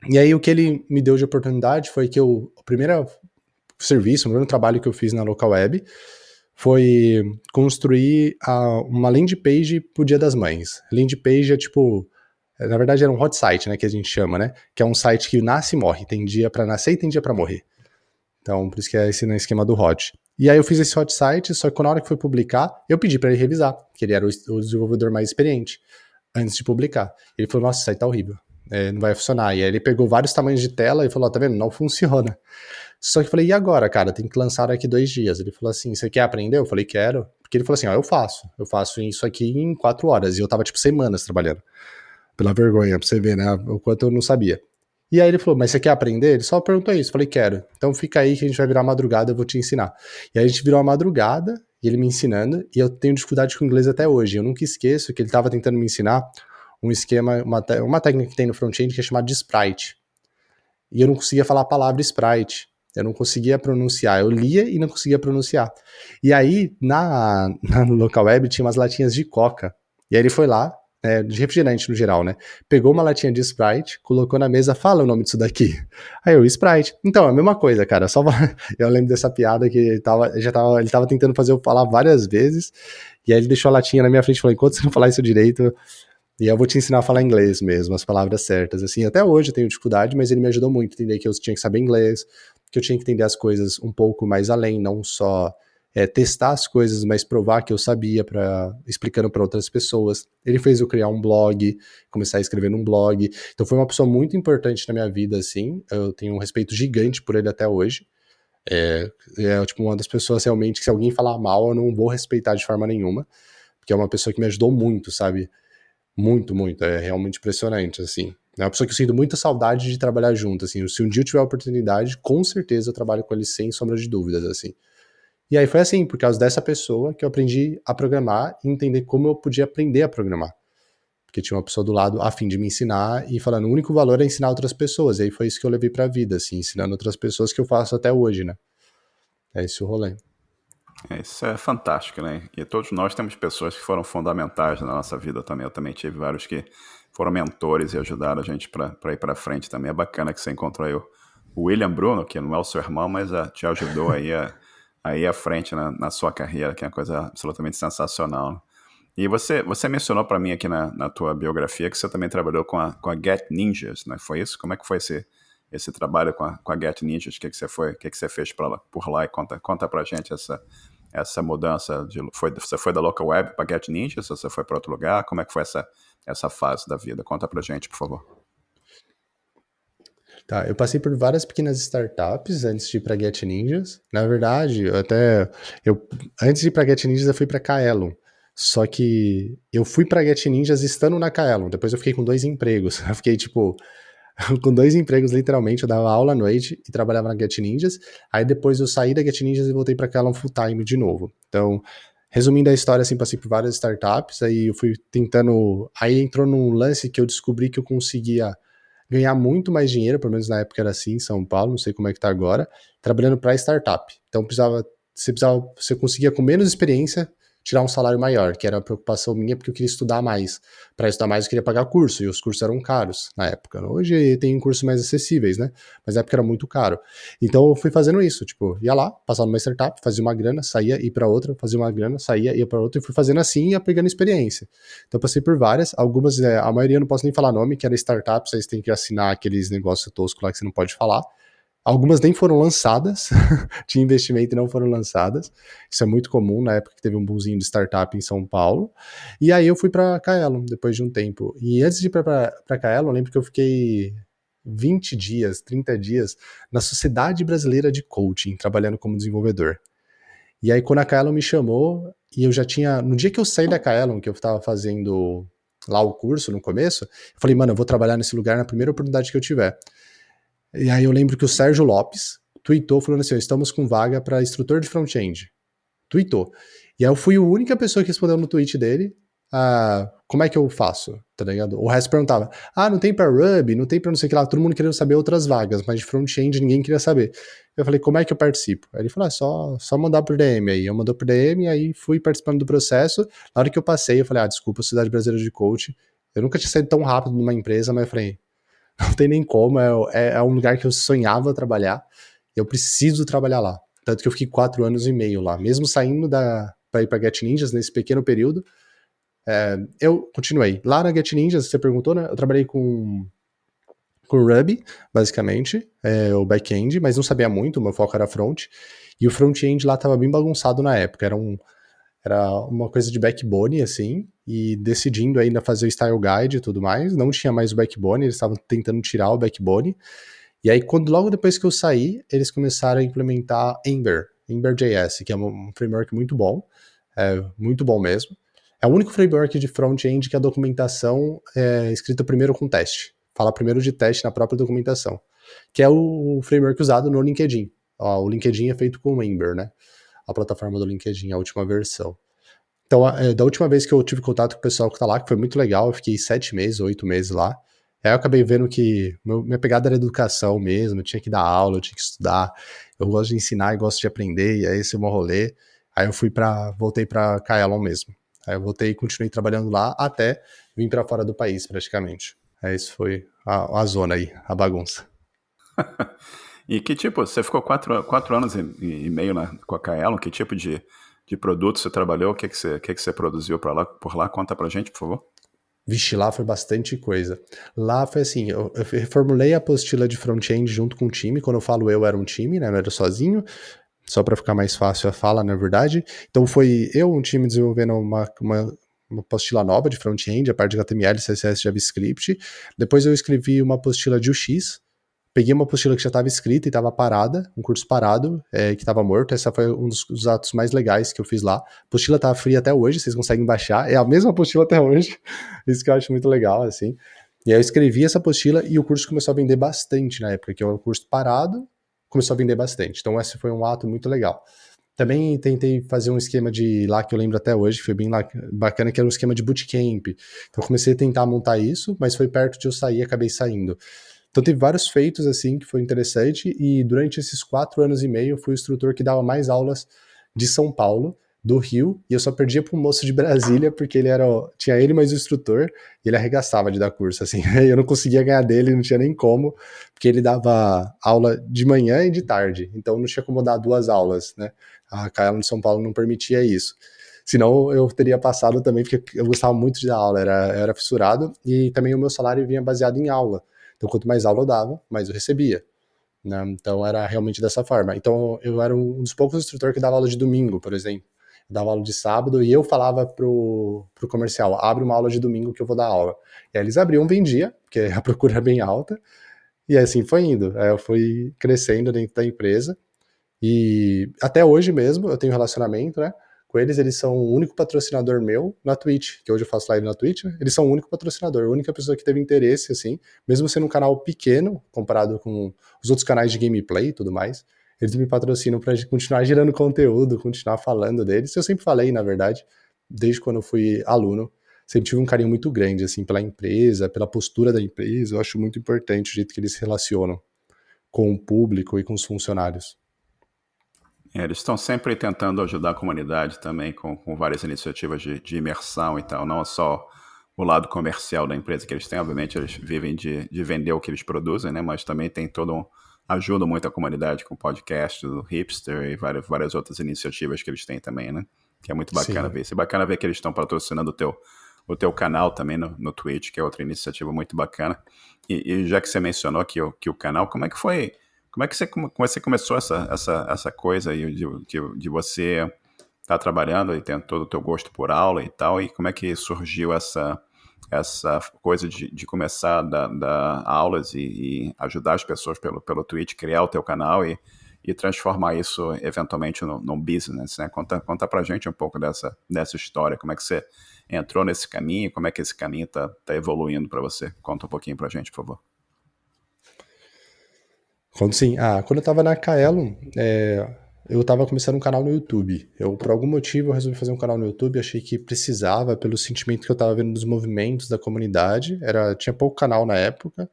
E aí o que ele me deu de oportunidade foi que o primeiro serviço, o primeiro trabalho que eu fiz na Local Web foi construir uma landing page pro Dia das Mães. Landing page é tipo, na verdade era um hot site, né, que a gente chama, né, que é um site que nasce e morre, tem dia para nascer e tem dia para morrer. Então, por isso que é esse no esquema do hot. E aí eu fiz esse hot site, só que na hora que foi publicar, eu pedi para ele revisar, que ele era o desenvolvedor mais experiente, antes de publicar. Ele falou, nossa, esse site tá horrível, não vai funcionar. E aí ele pegou vários tamanhos de tela e falou, tá vendo, não funciona. Só que eu falei, e agora, cara, tem que lançar daqui 2 dias. Ele falou assim, você quer aprender? Eu falei, quero. Porque ele falou assim, ó, eu faço isso aqui em 4 horas. E eu tava, tipo, semanas trabalhando. Pela vergonha, pra você ver, né, o quanto eu não sabia. E aí ele falou, mas você quer aprender? Ele só perguntou isso. Eu falei, quero. Então fica aí que a gente vai virar madrugada, eu vou te ensinar. E aí a gente virou a madrugada, e ele me ensinando, e eu tenho dificuldade com inglês até hoje. Eu nunca esqueço que ele tava tentando me ensinar um esquema, uma técnica que tem no front-end que é chamada de sprite. E eu não conseguia falar a palavra sprite. Eu não conseguia pronunciar. Eu lia e não conseguia pronunciar. E aí, na local web, tinha umas latinhas de coca. E aí ele foi lá, de refrigerante no geral, né? Pegou uma latinha de Sprite, colocou na mesa, fala o nome disso daqui. Aí eu, Sprite. Então, é a mesma coisa, cara. Só eu lembro dessa piada que ele tava tentando fazer eu falar várias vezes, e aí ele deixou a latinha na minha frente e falou, enquanto você não falar isso direito, e eu vou te ensinar a falar inglês mesmo, as palavras certas. Assim, até hoje eu tenho dificuldade, mas ele me ajudou muito a entender que eu tinha que saber inglês, que eu tinha que entender as coisas um pouco mais além, não só testar as coisas, mas provar que eu sabia, explicando para outras pessoas. Ele fez eu criar um blog, começar a escrever num blog. Então foi uma pessoa muito importante na minha vida, assim. Eu tenho um respeito gigante por ele até hoje. Tipo uma das pessoas realmente que se alguém falar mal, eu não vou respeitar de forma nenhuma, porque é uma pessoa que me ajudou muito, sabe? Muito, muito. É realmente impressionante, assim. É uma pessoa que eu sinto muita saudade de trabalhar junto, assim. Se um dia eu tiver a oportunidade, com certeza eu trabalho com ele sem sombra de dúvidas, assim. E aí foi assim, por causa dessa pessoa que eu aprendi a programar e entender como eu podia aprender a programar. Porque tinha uma pessoa do lado a fim de me ensinar e falando, o único valor é ensinar outras pessoas. E aí foi isso que eu levei pra vida, assim, ensinando outras pessoas que eu faço até hoje, né? É esse o rolê. Isso é fantástico, né? E todos nós temos pessoas que foram fundamentais na nossa vida também. Eu também tive vários que foram mentores e ajudaram a gente para ir para frente também. É bacana que você encontrou aí o William Bruno, que não é o seu irmão, mas te ajudou aí a ir à frente na sua carreira, que é uma coisa absolutamente sensacional, né? E você mencionou para mim aqui na tua biografia que você também trabalhou com a Get Ninjas, né? Foi isso? Como é que foi esse trabalho com a Get Ninjas? O que você fez por lá? E conta pra gente essa mudança. Você foi da Local Web para Get Ninjas? Ou você foi para outro lugar? Como é que foi essa fase da vida? Conta pra gente, por favor. Tá, eu passei por várias pequenas startups antes de ir pra Get Ninjas. Na verdade, antes de ir pra Get Ninjas, eu fui pra Kaelon. Só que eu fui pra Get Ninjas estando na Kaelon. Depois eu fiquei com 2 empregos. Eu fiquei, tipo, com 2 empregos, literalmente. Eu dava aula à noite e trabalhava na Get Ninjas. Aí depois eu saí da Get Ninjas e voltei pra Kaelon full time de novo. Então, resumindo a história, assim, passei por várias startups. Aí eu fui tentando. Aí entrou num lance que eu descobri que eu conseguia ganhar muito mais dinheiro, pelo menos na época era assim em São Paulo, não sei como é que tá agora, trabalhando para startup. Então você conseguia com menos experiência tirar um salário maior, que era a preocupação minha, porque eu queria estudar mais. Para estudar mais eu queria pagar curso, e os cursos eram caros na época. Hoje tem cursos mais acessíveis, né? Mas na época era muito caro. Então eu fui fazendo isso, tipo, ia lá, passava numa startup, fazia uma grana, saía, ia para outra, fazia uma grana, saía, ia para outra, e fui fazendo assim e ia pegando experiência. Então eu passei por várias, algumas, a maioria eu não posso nem falar nome, que era startups, aí você tem que assinar aqueles negócios toscos lá que você não pode falar. Algumas nem foram lançadas, tinha investimento e não foram lançadas. Isso é muito comum na época que teve um boomzinho de startup em São Paulo. E aí eu fui para Kaelon depois de um tempo. E antes de ir para Kaelon, eu lembro que eu fiquei 20 dias, 30 dias na Sociedade Brasileira de Coaching, trabalhando como desenvolvedor. E aí quando a Kaelon me chamou, e eu já tinha, no dia que eu saí da Kaelon, que eu estava fazendo lá o curso no começo, eu falei, mano, eu vou trabalhar nesse lugar na primeira oportunidade que eu tiver. E aí eu lembro que o Sérgio Lopes tweetou falando assim, estamos com vaga para instrutor de front-end. Tweetou. E aí eu fui a única pessoa que respondeu no tweet dele, como é que eu faço, tá ligado? O resto perguntava, não tem pra Ruby, não tem pra não sei o que lá, todo mundo querendo saber outras vagas, mas de front-end ninguém queria saber. Eu falei, como é que eu participo? Aí ele falou, só mandar por DM aí. Eu mandou por DM, aí fui participando do processo. Na hora que eu passei, eu falei, desculpa, Sociedade Brasileira de Coach. Eu nunca tinha saído tão rápido numa empresa, mas eu falei, não tem nem como, é um lugar que eu sonhava trabalhar, eu preciso trabalhar lá. Tanto que eu fiquei 4 anos e meio lá, mesmo saindo pra ir pra Get Ninjas nesse pequeno período, eu continuei. Lá na Get Ninjas, você perguntou, né? Eu trabalhei com Ruby, basicamente, o back-end, mas não sabia muito, o meu foco era front, e o front-end lá tava bem bagunçado na época, era uma coisa de backbone, assim, e decidindo ainda fazer o style guide e tudo mais, não tinha mais o backbone, eles estavam tentando tirar o backbone, e aí logo depois que eu saí, eles começaram a implementar Ember.js, que é um framework muito bom mesmo. É o único framework de front-end que a documentação é escrita primeiro com teste, fala primeiro de teste na própria documentação, que é o framework usado no LinkedIn. O LinkedIn é feito com Ember, né? A plataforma do LinkedIn, a última versão. Então, da última vez que eu tive contato com o pessoal que tá lá, que foi muito legal, eu fiquei 7 meses, 8 meses lá. Aí eu acabei vendo que minha pegada era educação mesmo, eu tinha que dar aula, eu tinha que estudar, eu gosto de ensinar e gosto de aprender, e aí esse é o meu rolê. Aí eu voltei pra Kaelon mesmo. Aí eu voltei e continuei trabalhando lá até vir para fora do país, praticamente. Isso foi a zona aí, a bagunça. E que tipo, você ficou 4 anos e meio com a Kaelon, que tipo de produto você trabalhou, o que você produziu por lá? Conta pra gente, por favor. Vixe, lá foi bastante coisa. Lá foi assim, eu reformulei a apostila de front-end junto com o time. Quando eu falo eu, era um time, né? Não era sozinho. Só para ficar mais fácil a fala, na verdade. Então foi eu, um time, desenvolvendo uma apostila nova de front-end, a parte de HTML, CSS, JavaScript. Depois eu escrevi uma apostila de UX. Peguei uma apostila que já estava escrita e estava parada, um curso parado, que estava morto. Essa foi um dos atos mais legais que eu fiz lá. A apostila tá free até hoje, vocês conseguem baixar. É a mesma apostila até hoje. Isso que eu acho muito legal, assim. E aí eu escrevi essa apostila e o curso começou a vender bastante na época, que é um curso parado, começou a vender bastante. Então esse foi um ato muito legal. Também tentei fazer um esquema de lá que eu lembro até hoje, que foi bem bacana, que era um esquema de bootcamp. Então eu comecei a tentar montar isso, mas foi perto de eu sair, acabei saindo. Então teve vários feitos assim que foi interessante e durante esses 4 anos e meio eu fui o instrutor que dava mais aulas de São Paulo, do Rio, e eu só perdia para um moço de Brasília porque tinha ele mais o instrutor e ele arregaçava de dar curso assim. Eu não conseguia ganhar dele, não tinha nem como, porque ele dava aula de manhã e de tarde, então não tinha como dar 2 aulas, né? A Kaelon de São Paulo não permitia isso. Senão eu teria passado também, porque eu gostava muito de dar aula, era fissurado, e também o meu salário vinha baseado em aula. Então, quanto mais aula eu dava, mais eu recebia. Né? Então, era realmente dessa forma. Então, eu era um dos poucos instrutores que dava aula de domingo, por exemplo. Eu dava aula de sábado e eu falava pro comercial, abre uma aula de domingo que eu vou dar aula. E aí eles abriam, vendia, porque a procura é bem alta. E assim foi indo. Aí eu fui crescendo dentro da empresa. E até hoje mesmo eu tenho relacionamento, né? Com eles são o único patrocinador meu na Twitch, que hoje eu faço live na Twitch, né? Eles são o único patrocinador, a única pessoa que teve interesse, assim, mesmo sendo um canal pequeno, comparado com os outros canais de gameplay e tudo mais, eles me patrocinam pra continuar gerando conteúdo, continuar falando deles. Eu sempre falei, na verdade, desde quando eu fui aluno, sempre tive um carinho muito grande, assim, pela empresa, pela postura da empresa. Eu acho muito importante o jeito que eles se relacionam com o público e com os funcionários. Eles estão sempre tentando ajudar a comunidade também com várias iniciativas de imersão e tal, não só o lado comercial da empresa que eles têm, obviamente eles vivem de vender o que eles produzem, né? Mas também tem ajudam muito a comunidade com podcast do Hipster e várias outras iniciativas que eles têm também, né? Que é muito bacana Sim. ver. Isso é bacana ver que eles estão patrocinando o teu canal também no Twitch, que é outra iniciativa muito bacana. E já que você mencionou que o canal, como é que foi? Como é que você começou essa coisa aí de você estar trabalhando e tendo todo o teu gosto por aula e tal, e como é que surgiu essa coisa de começar a dar aulas e ajudar as pessoas pelo Twitch, criar o teu canal e transformar isso eventualmente num business, né? Conta pra gente um pouco dessa história, como é que você entrou nesse caminho, como é que esse caminho tá evoluindo para você. Conta um pouquinho pra gente, por favor. Quando sim. Quando eu tava na Kaelon, eu tava começando um canal no YouTube. Por algum motivo, eu resolvi fazer um canal no YouTube, achei que precisava, pelo sentimento que eu tava vendo dos movimentos da comunidade. Tinha pouco canal na época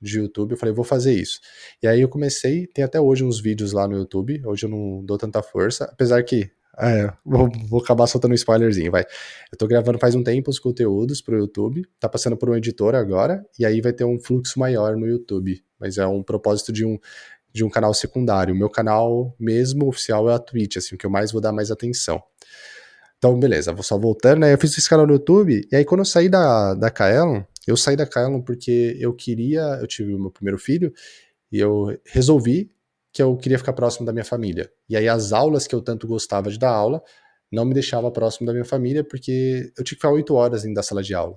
de YouTube, eu falei, vou fazer isso. E aí eu comecei, tem até hoje uns vídeos lá no YouTube, hoje eu não dou tanta força, apesar que, vou acabar soltando um spoilerzinho, vai. Eu tô gravando faz um tempo os conteúdos pro YouTube, tá passando por um editor agora, e aí vai ter um fluxo maior no YouTube, mas é um propósito de um canal secundário. O meu canal mesmo oficial é a Twitch, assim, o que eu mais vou dar mais atenção. Então, beleza, vou só voltando, né? Eu fiz esse canal no YouTube, e aí quando eu saí da Kaelon, eu saí da Kaelon porque eu tive o meu primeiro filho, e eu resolvi que eu queria ficar próximo da minha família. E aí as aulas que eu tanto gostava de dar aula, não me deixava próximo da minha família, porque eu tinha que ficar 8 horas dentro da sala de aula.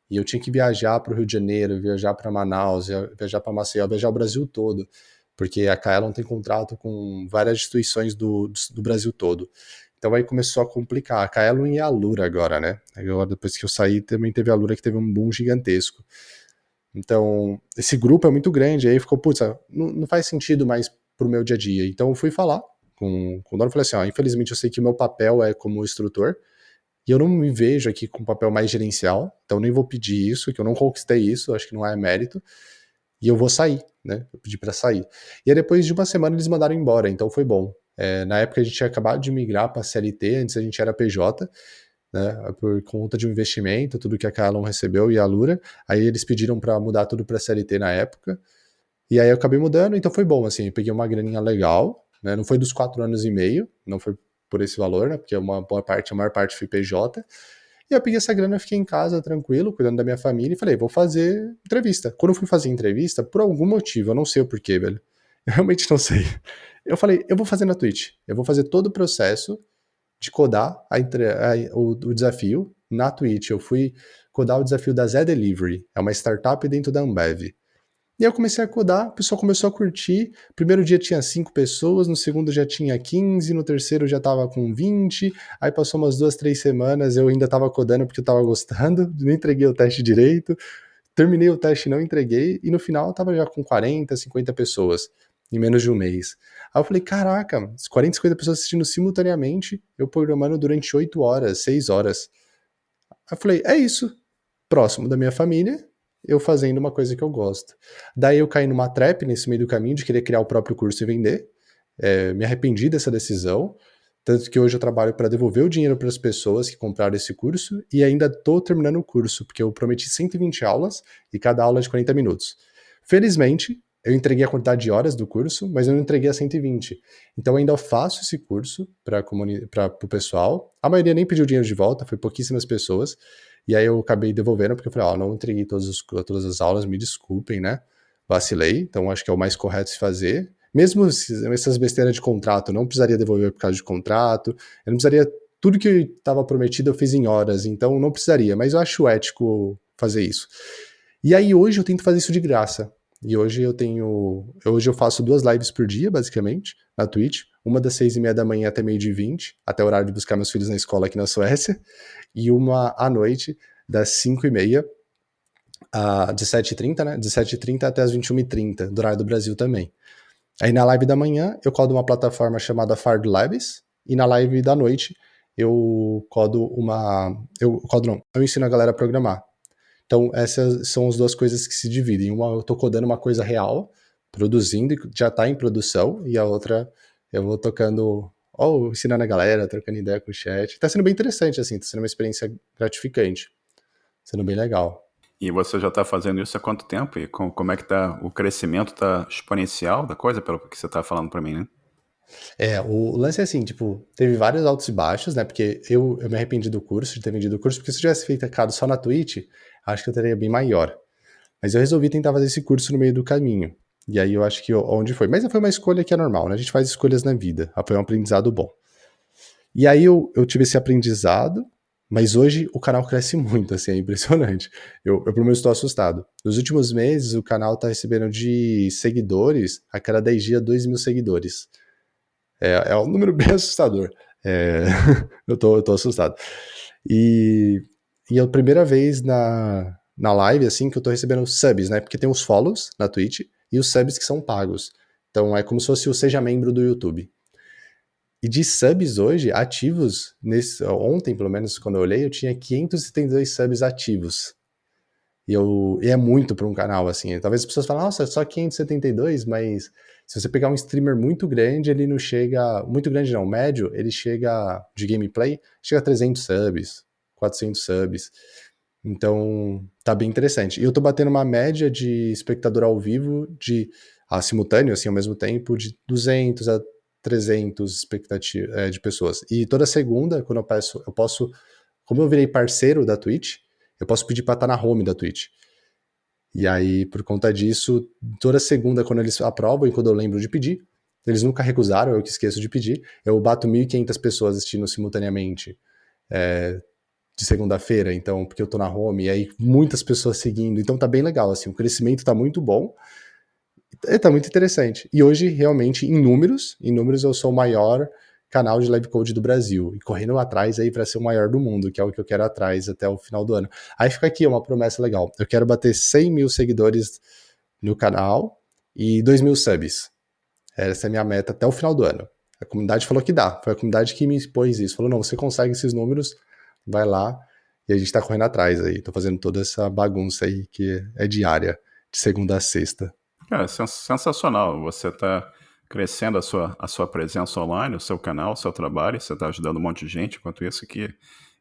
E eu tinha que viajar para o Rio de Janeiro, viajar para Manaus, viajar para Maceió, viajar o Brasil todo, porque a Kaelon tem contrato com várias instituições do Brasil todo. Então aí começou a complicar. A Kaelon e a Alura agora, né? Agora, depois que eu saí, também teve a Alura que teve um boom gigantesco. Então, esse grupo é muito grande, aí ficou, putz, não faz sentido mais pro meu dia a dia. Então eu fui falar com o dono e falei assim, infelizmente eu sei que o meu papel é como instrutor, e eu não me vejo aqui com um papel mais gerencial, então nem vou pedir isso, que eu não conquistei isso, acho que não é mérito, e eu vou sair, né? Eu pedi para sair. E aí depois de uma semana eles mandaram embora, então foi bom. Na época a gente tinha acabado de migrar para CLT, antes a gente era PJ, né, por conta de um investimento, tudo que a Kalon recebeu e a Lura. Aí eles pediram para mudar tudo para CLT na época. E aí eu acabei mudando, então foi bom, assim, eu peguei uma graninha legal, né, não foi dos 4 anos e meio, não foi por esse valor, né, porque uma boa parte, a maior parte foi PJ. E eu peguei essa grana, fiquei em casa, tranquilo, cuidando da minha família, e falei, vou fazer entrevista. Quando eu fui fazer entrevista, por algum motivo, eu não sei o porquê, velho, eu realmente não sei. Eu falei, eu vou fazer na Twitch, eu vou fazer todo o processo de codar o desafio na Twitch. Eu fui codar o desafio da Zé Delivery, é uma startup dentro da Ambev. E aí eu comecei a codar, o pessoal começou a curtir. Primeiro dia tinha 5 pessoas, no segundo já tinha 15, no terceiro já tava com 20. Aí passou umas 2, 3 semanas, eu ainda tava codando porque eu tava gostando, não entreguei o teste direito. Terminei o teste, não entreguei, e no final eu tava já com 40, 50 pessoas, em menos de um mês. Aí eu falei, caraca, 40, 50 pessoas assistindo simultaneamente, eu programando durante 8 horas, 6 horas. Aí eu falei, é isso, próximo da minha família, eu fazendo uma coisa que eu gosto. Daí eu caí numa trap nesse meio do caminho de querer criar o próprio curso e vender. Me arrependi dessa decisão, tanto que hoje eu trabalho para devolver o dinheiro para as pessoas que compraram esse curso e ainda estou terminando o curso, porque eu prometi 120 aulas e cada aula é de 40 minutos. Felizmente, eu entreguei a quantidade de horas do curso, mas eu não entreguei a 120. Então eu ainda faço esse curso para o pessoal. A maioria nem pediu dinheiro de volta, foi pouquíssimas pessoas. E aí eu acabei devolvendo, porque eu falei, ó, não entreguei todas as aulas, me desculpem, né? Vacilei, então acho que é o mais correto se fazer. Mesmo essas besteiras de contrato, eu não precisaria devolver por causa de contrato, eu não precisaria. Tudo que estava prometido eu fiz em horas, então não precisaria, mas eu acho ético fazer isso. E aí hoje eu tento fazer isso de graça. E hoje hoje eu faço 2 lives por dia, basicamente, na Twitch. Uma das 6h30 da manhã até 12h20, até o horário de buscar meus filhos na escola aqui na Suécia. E uma à noite, das 5h30 de 7h30, né? De 7h30 até as 21h30, do horário do Brasil também. Aí na live da manhã eu codo uma plataforma chamada Fard Labs, e na live da noite eu codo uma. Eu codo não, eu ensino a galera a programar. Então, essas são as duas coisas que se dividem. Uma, eu tô codando uma coisa real, produzindo, e já tá em produção, e a outra, eu vou tocando, ou ensinando a galera, trocando ideia com o chat. Tá sendo bem interessante, assim, tá sendo uma experiência gratificante. Sendo bem legal. E você já está fazendo isso há quanto tempo? E como é que tá? O crescimento tá exponencial da coisa, pelo que você tá falando para mim, né? O lance é assim, tipo, teve vários altos e baixos, né? Porque eu me arrependi do curso, de ter vendido o curso, porque se eu tivesse feito a só na Twitch, acho que eu teria bem maior. Mas eu resolvi tentar fazer esse curso no meio do caminho. E aí eu acho que onde foi. Mas foi uma escolha que é normal, né? A gente faz escolhas na vida. Foi um aprendizado bom. E aí eu tive esse aprendizado, mas hoje o canal cresce muito, assim, é impressionante. Eu pelo menos estou assustado. Nos últimos meses, o canal tá recebendo de seguidores, a cada 10 dias, 2.000 seguidores. É um número bem assustador. É, eu tô assustado. E é a primeira vez na live, assim, que eu tô recebendo subs, né? Porque tem os follows na Twitch e os subs que são pagos. Então é como se fosse o Seja Membro do YouTube. E de subs hoje, ativos, ontem, pelo menos, quando eu olhei, eu tinha 572 subs ativos. E é muito para um canal, assim. Talvez as pessoas falem, nossa, só 572, mas se você pegar um streamer muito grande, ele não chega. Muito grande não, médio, ele chega de gameplay, chega a 300 subs, 400 subs. Então, tá bem interessante. E eu tô batendo uma média de espectador ao vivo, simultâneo, assim, ao mesmo tempo, de 200 a 300 de pessoas. E toda segunda, quando eu posso, como eu virei parceiro da Twitch, eu posso pedir pra estar na home da Twitch. E aí, por conta disso, toda segunda, quando eles aprovam e quando eu lembro de pedir, eles nunca recusaram, eu que esqueço de pedir, eu bato 1.500 pessoas assistindo simultaneamente de segunda-feira, então, porque eu tô na home, e aí muitas pessoas seguindo, então tá bem legal, assim, o crescimento tá muito bom, tá muito interessante. E hoje, realmente, em números eu sou o maior canal de live code do Brasil, e correndo atrás aí para ser o maior do mundo, que é o que eu quero atrás até o final do ano. Aí fica aqui uma promessa legal, eu quero bater 100.000 seguidores no canal e 2.000 subs. Essa é a minha meta até o final do ano. A comunidade falou que dá, foi a comunidade que me expôs isso, falou, não, você consegue esses números, vai lá, e a gente tá correndo atrás aí, tô fazendo toda essa bagunça aí que é diária, de segunda a sexta. Cara, sensacional. Você está crescendo a sua presença online, o seu canal, o seu trabalho, você está ajudando um monte de gente, enquanto isso que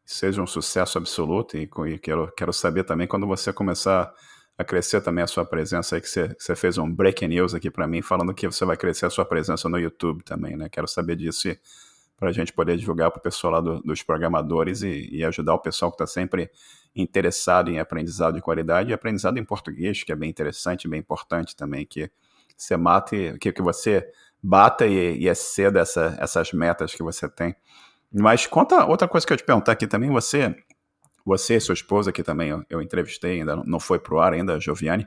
seja um sucesso absoluto e quero saber também quando você começar a crescer também a sua presença aí, que você fez um breaking news aqui para mim, falando que você vai crescer a sua presença no YouTube também, né? Quero saber disso para a gente poder divulgar para o pessoal lá dos programadores e ajudar o pessoal que está sempre interessado em aprendizado de qualidade e aprendizado em português, que é bem interessante, bem importante também, que você mate, que você bata e exceda essas metas que você tem. Mas conta outra coisa que eu te perguntar aqui também, você e sua esposa, que também eu entrevistei, ainda não foi pro ar ainda, a Joviane,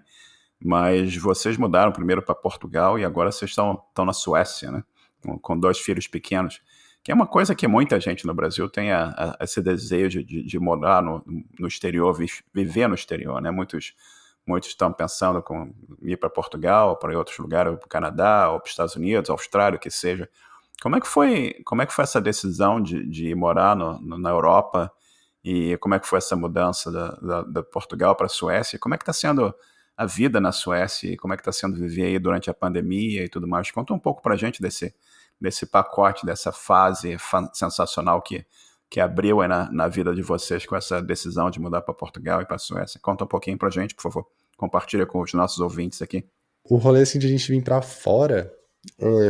mas vocês mudaram primeiro para Portugal e agora vocês estão na Suécia, né? Com 2 filhos pequenos, que é uma coisa que muita gente no Brasil tem esse desejo de morar no exterior, viver no exterior, né? Muitos estão pensando em ir para Portugal, para outros lugares, para o Canadá, ou para os Estados Unidos, Austrália, o que seja. Como é que foi essa decisão de ir morar na Europa e como é que foi essa mudança da Portugal para a Suécia? Como é que está sendo a vida na Suécia e como é que está sendo viver aí durante a pandemia e tudo mais? Conta um pouco para a gente desse pacote, dessa fase sensacional que abriu aí na vida de vocês com essa decisão de mudar para Portugal e para a Suécia. Conta um pouquinho para a gente, por favor. Compartilha com os nossos ouvintes aqui. O rolê assim de a gente vir pra fora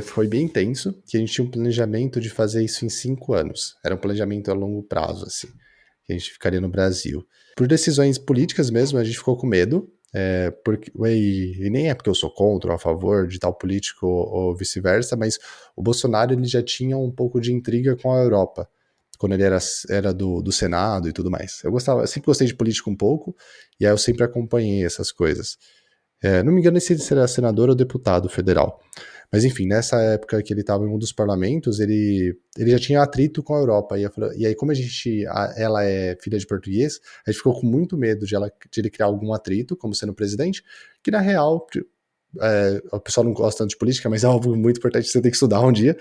foi bem intenso, que a gente tinha um planejamento de fazer isso em 5 anos. Era um planejamento a longo prazo, assim, que a gente ficaria no Brasil. Por decisões políticas mesmo, a gente ficou com medo, e nem é porque eu sou contra ou a favor de tal político ou vice-versa, mas o Bolsonaro ele já tinha um pouco de intriga com a Europa, quando ele era do Senado e tudo mais. Eu sempre gostei de política um pouco, e aí eu sempre acompanhei essas coisas. Não me engano se ele era senador ou deputado federal. Mas enfim, nessa época que ele estava em um dos parlamentos, ele já tinha atrito com a Europa. E aí, como ela é filha de português, a gente ficou com muito medo de ele criar algum atrito, como sendo presidente, que na real, o pessoal não gosta tanto de política, mas é algo muito importante que você tem que estudar um dia.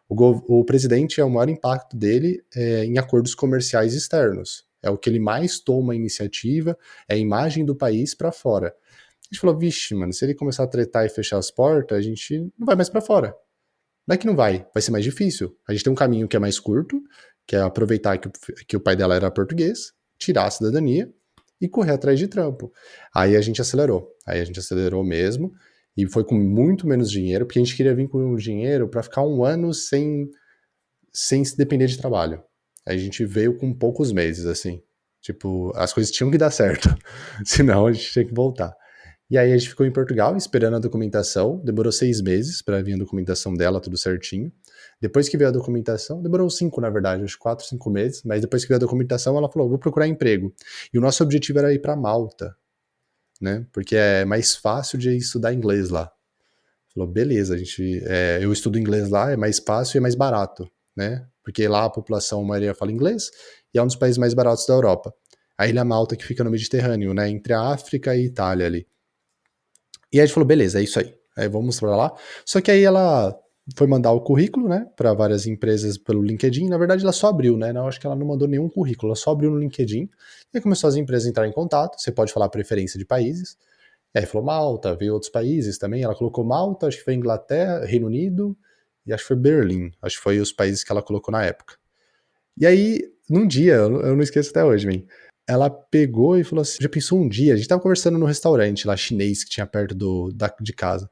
O presidente, o maior impacto dele em acordos comerciais externos. É o que ele mais toma iniciativa, é a imagem do país para fora. A gente falou, vixe, mano, se ele começar a tretar e fechar as portas, a gente não vai mais pra fora. Não é que não vai ser mais difícil. A gente tem um caminho que é mais curto, que é aproveitar que o pai dela era português, tirar a cidadania e correr atrás de trampo. Aí a gente acelerou mesmo, e foi com muito menos dinheiro, porque a gente queria vir com o dinheiro pra ficar 1 ano sem se depender de trabalho. Aí a gente veio com poucos meses, assim. Tipo, as coisas tinham que dar certo, senão a gente tinha que voltar. E aí a gente ficou em Portugal esperando a documentação, demorou 6 meses para vir a documentação dela, tudo certinho. Depois que veio a documentação, demorou 5 na verdade, uns 4, 5 meses, mas depois que veio a documentação ela falou, vou procurar emprego. E o nosso objetivo era ir para Malta, né, porque é mais fácil de estudar inglês lá. Falou, beleza, eu estudo inglês lá, é mais fácil e é mais barato, né, porque lá a população, a maioria fala inglês, e é um dos países mais baratos da Europa. A Ilha Malta que fica no Mediterrâneo, né, entre a África e a Itália ali. E aí a gente falou, beleza, é isso aí. Aí vamos pra lá. Só que aí ela foi mandar o currículo, né, para várias empresas pelo LinkedIn. Na verdade, ela só abriu, né? Eu acho que ela não mandou nenhum currículo, ela só abriu no LinkedIn. E aí começou as empresas a entrar em contato. Você pode falar preferência de países. E aí falou Malta, veio outros países também. Ela colocou Malta, acho que foi Inglaterra, Reino Unido e acho que foi Berlim. Acho que foi os países que ela colocou na época. E aí, num dia, eu não esqueço até hoje, man, ela pegou e falou assim, já pensou um dia, a gente tava conversando no restaurante lá chinês que tinha perto de casa.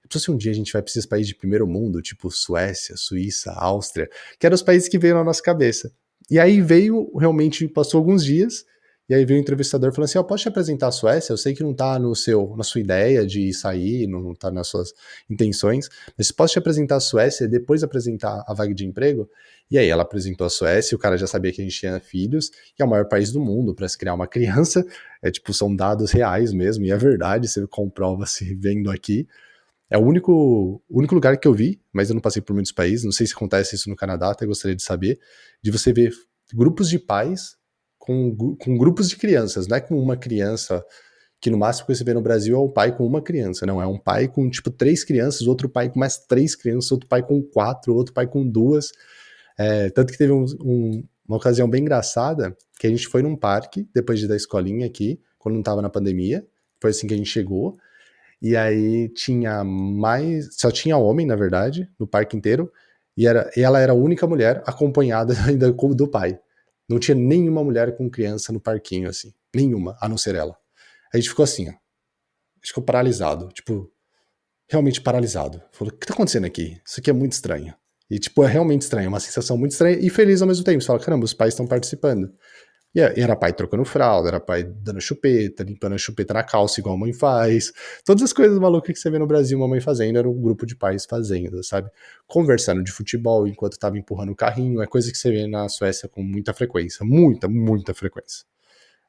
Pensou se um dia a gente vai para esses países de primeiro mundo, tipo Suécia, Suíça, Áustria, que eram os países que veio na nossa cabeça. E aí veio, realmente passou alguns dias, e aí veio o entrevistador falando assim, ó, posso te apresentar a Suécia? Eu sei que não tá na sua ideia de sair, não tá nas suas intenções, mas posso te apresentar a Suécia e depois apresentar a vaga de emprego? E aí ela apresentou a Suécia, o cara já sabia que a gente tinha filhos, e é o maior país do mundo para se criar uma criança, são dados reais mesmo, e é verdade, você comprova-se vendo aqui. É o único lugar que eu vi, mas eu não passei por muitos países, não sei se acontece isso no Canadá, até gostaria de saber, de você ver grupos de pais com grupos de crianças, não é com uma criança, que no máximo que você vê no Brasil é um pai com uma criança, não, é um pai com 3 crianças, outro pai com mais 3 crianças, outro pai com 4, outro pai com 2, tanto que teve uma ocasião bem engraçada, que a gente foi num parque, depois da escolinha aqui, quando não tava na pandemia, foi assim que a gente chegou, e aí só tinha homem, na verdade, no parque inteiro, e ela era a única mulher acompanhada ainda do pai, Não tinha nenhuma mulher com criança no parquinho, assim. Nenhuma, a não ser ela. A gente ficou assim, ó. A gente ficou paralisado. Tipo, realmente paralisado. Falou, o que tá acontecendo aqui? Isso aqui é muito estranho. E, tipo, é realmente estranho. É uma sensação muito estranha e feliz ao mesmo tempo. Você fala, caramba, os pais estão participando. E era pai trocando fralda, era pai dando chupeta, limpando a chupeta na calça, igual a mãe faz. Todas as coisas malucas que você vê no Brasil, uma mãe fazendo, era um grupo de pais fazendo, sabe? Conversando de futebol enquanto tava empurrando o carrinho, é coisa que você vê na Suécia com muita frequência. Muita, muita frequência.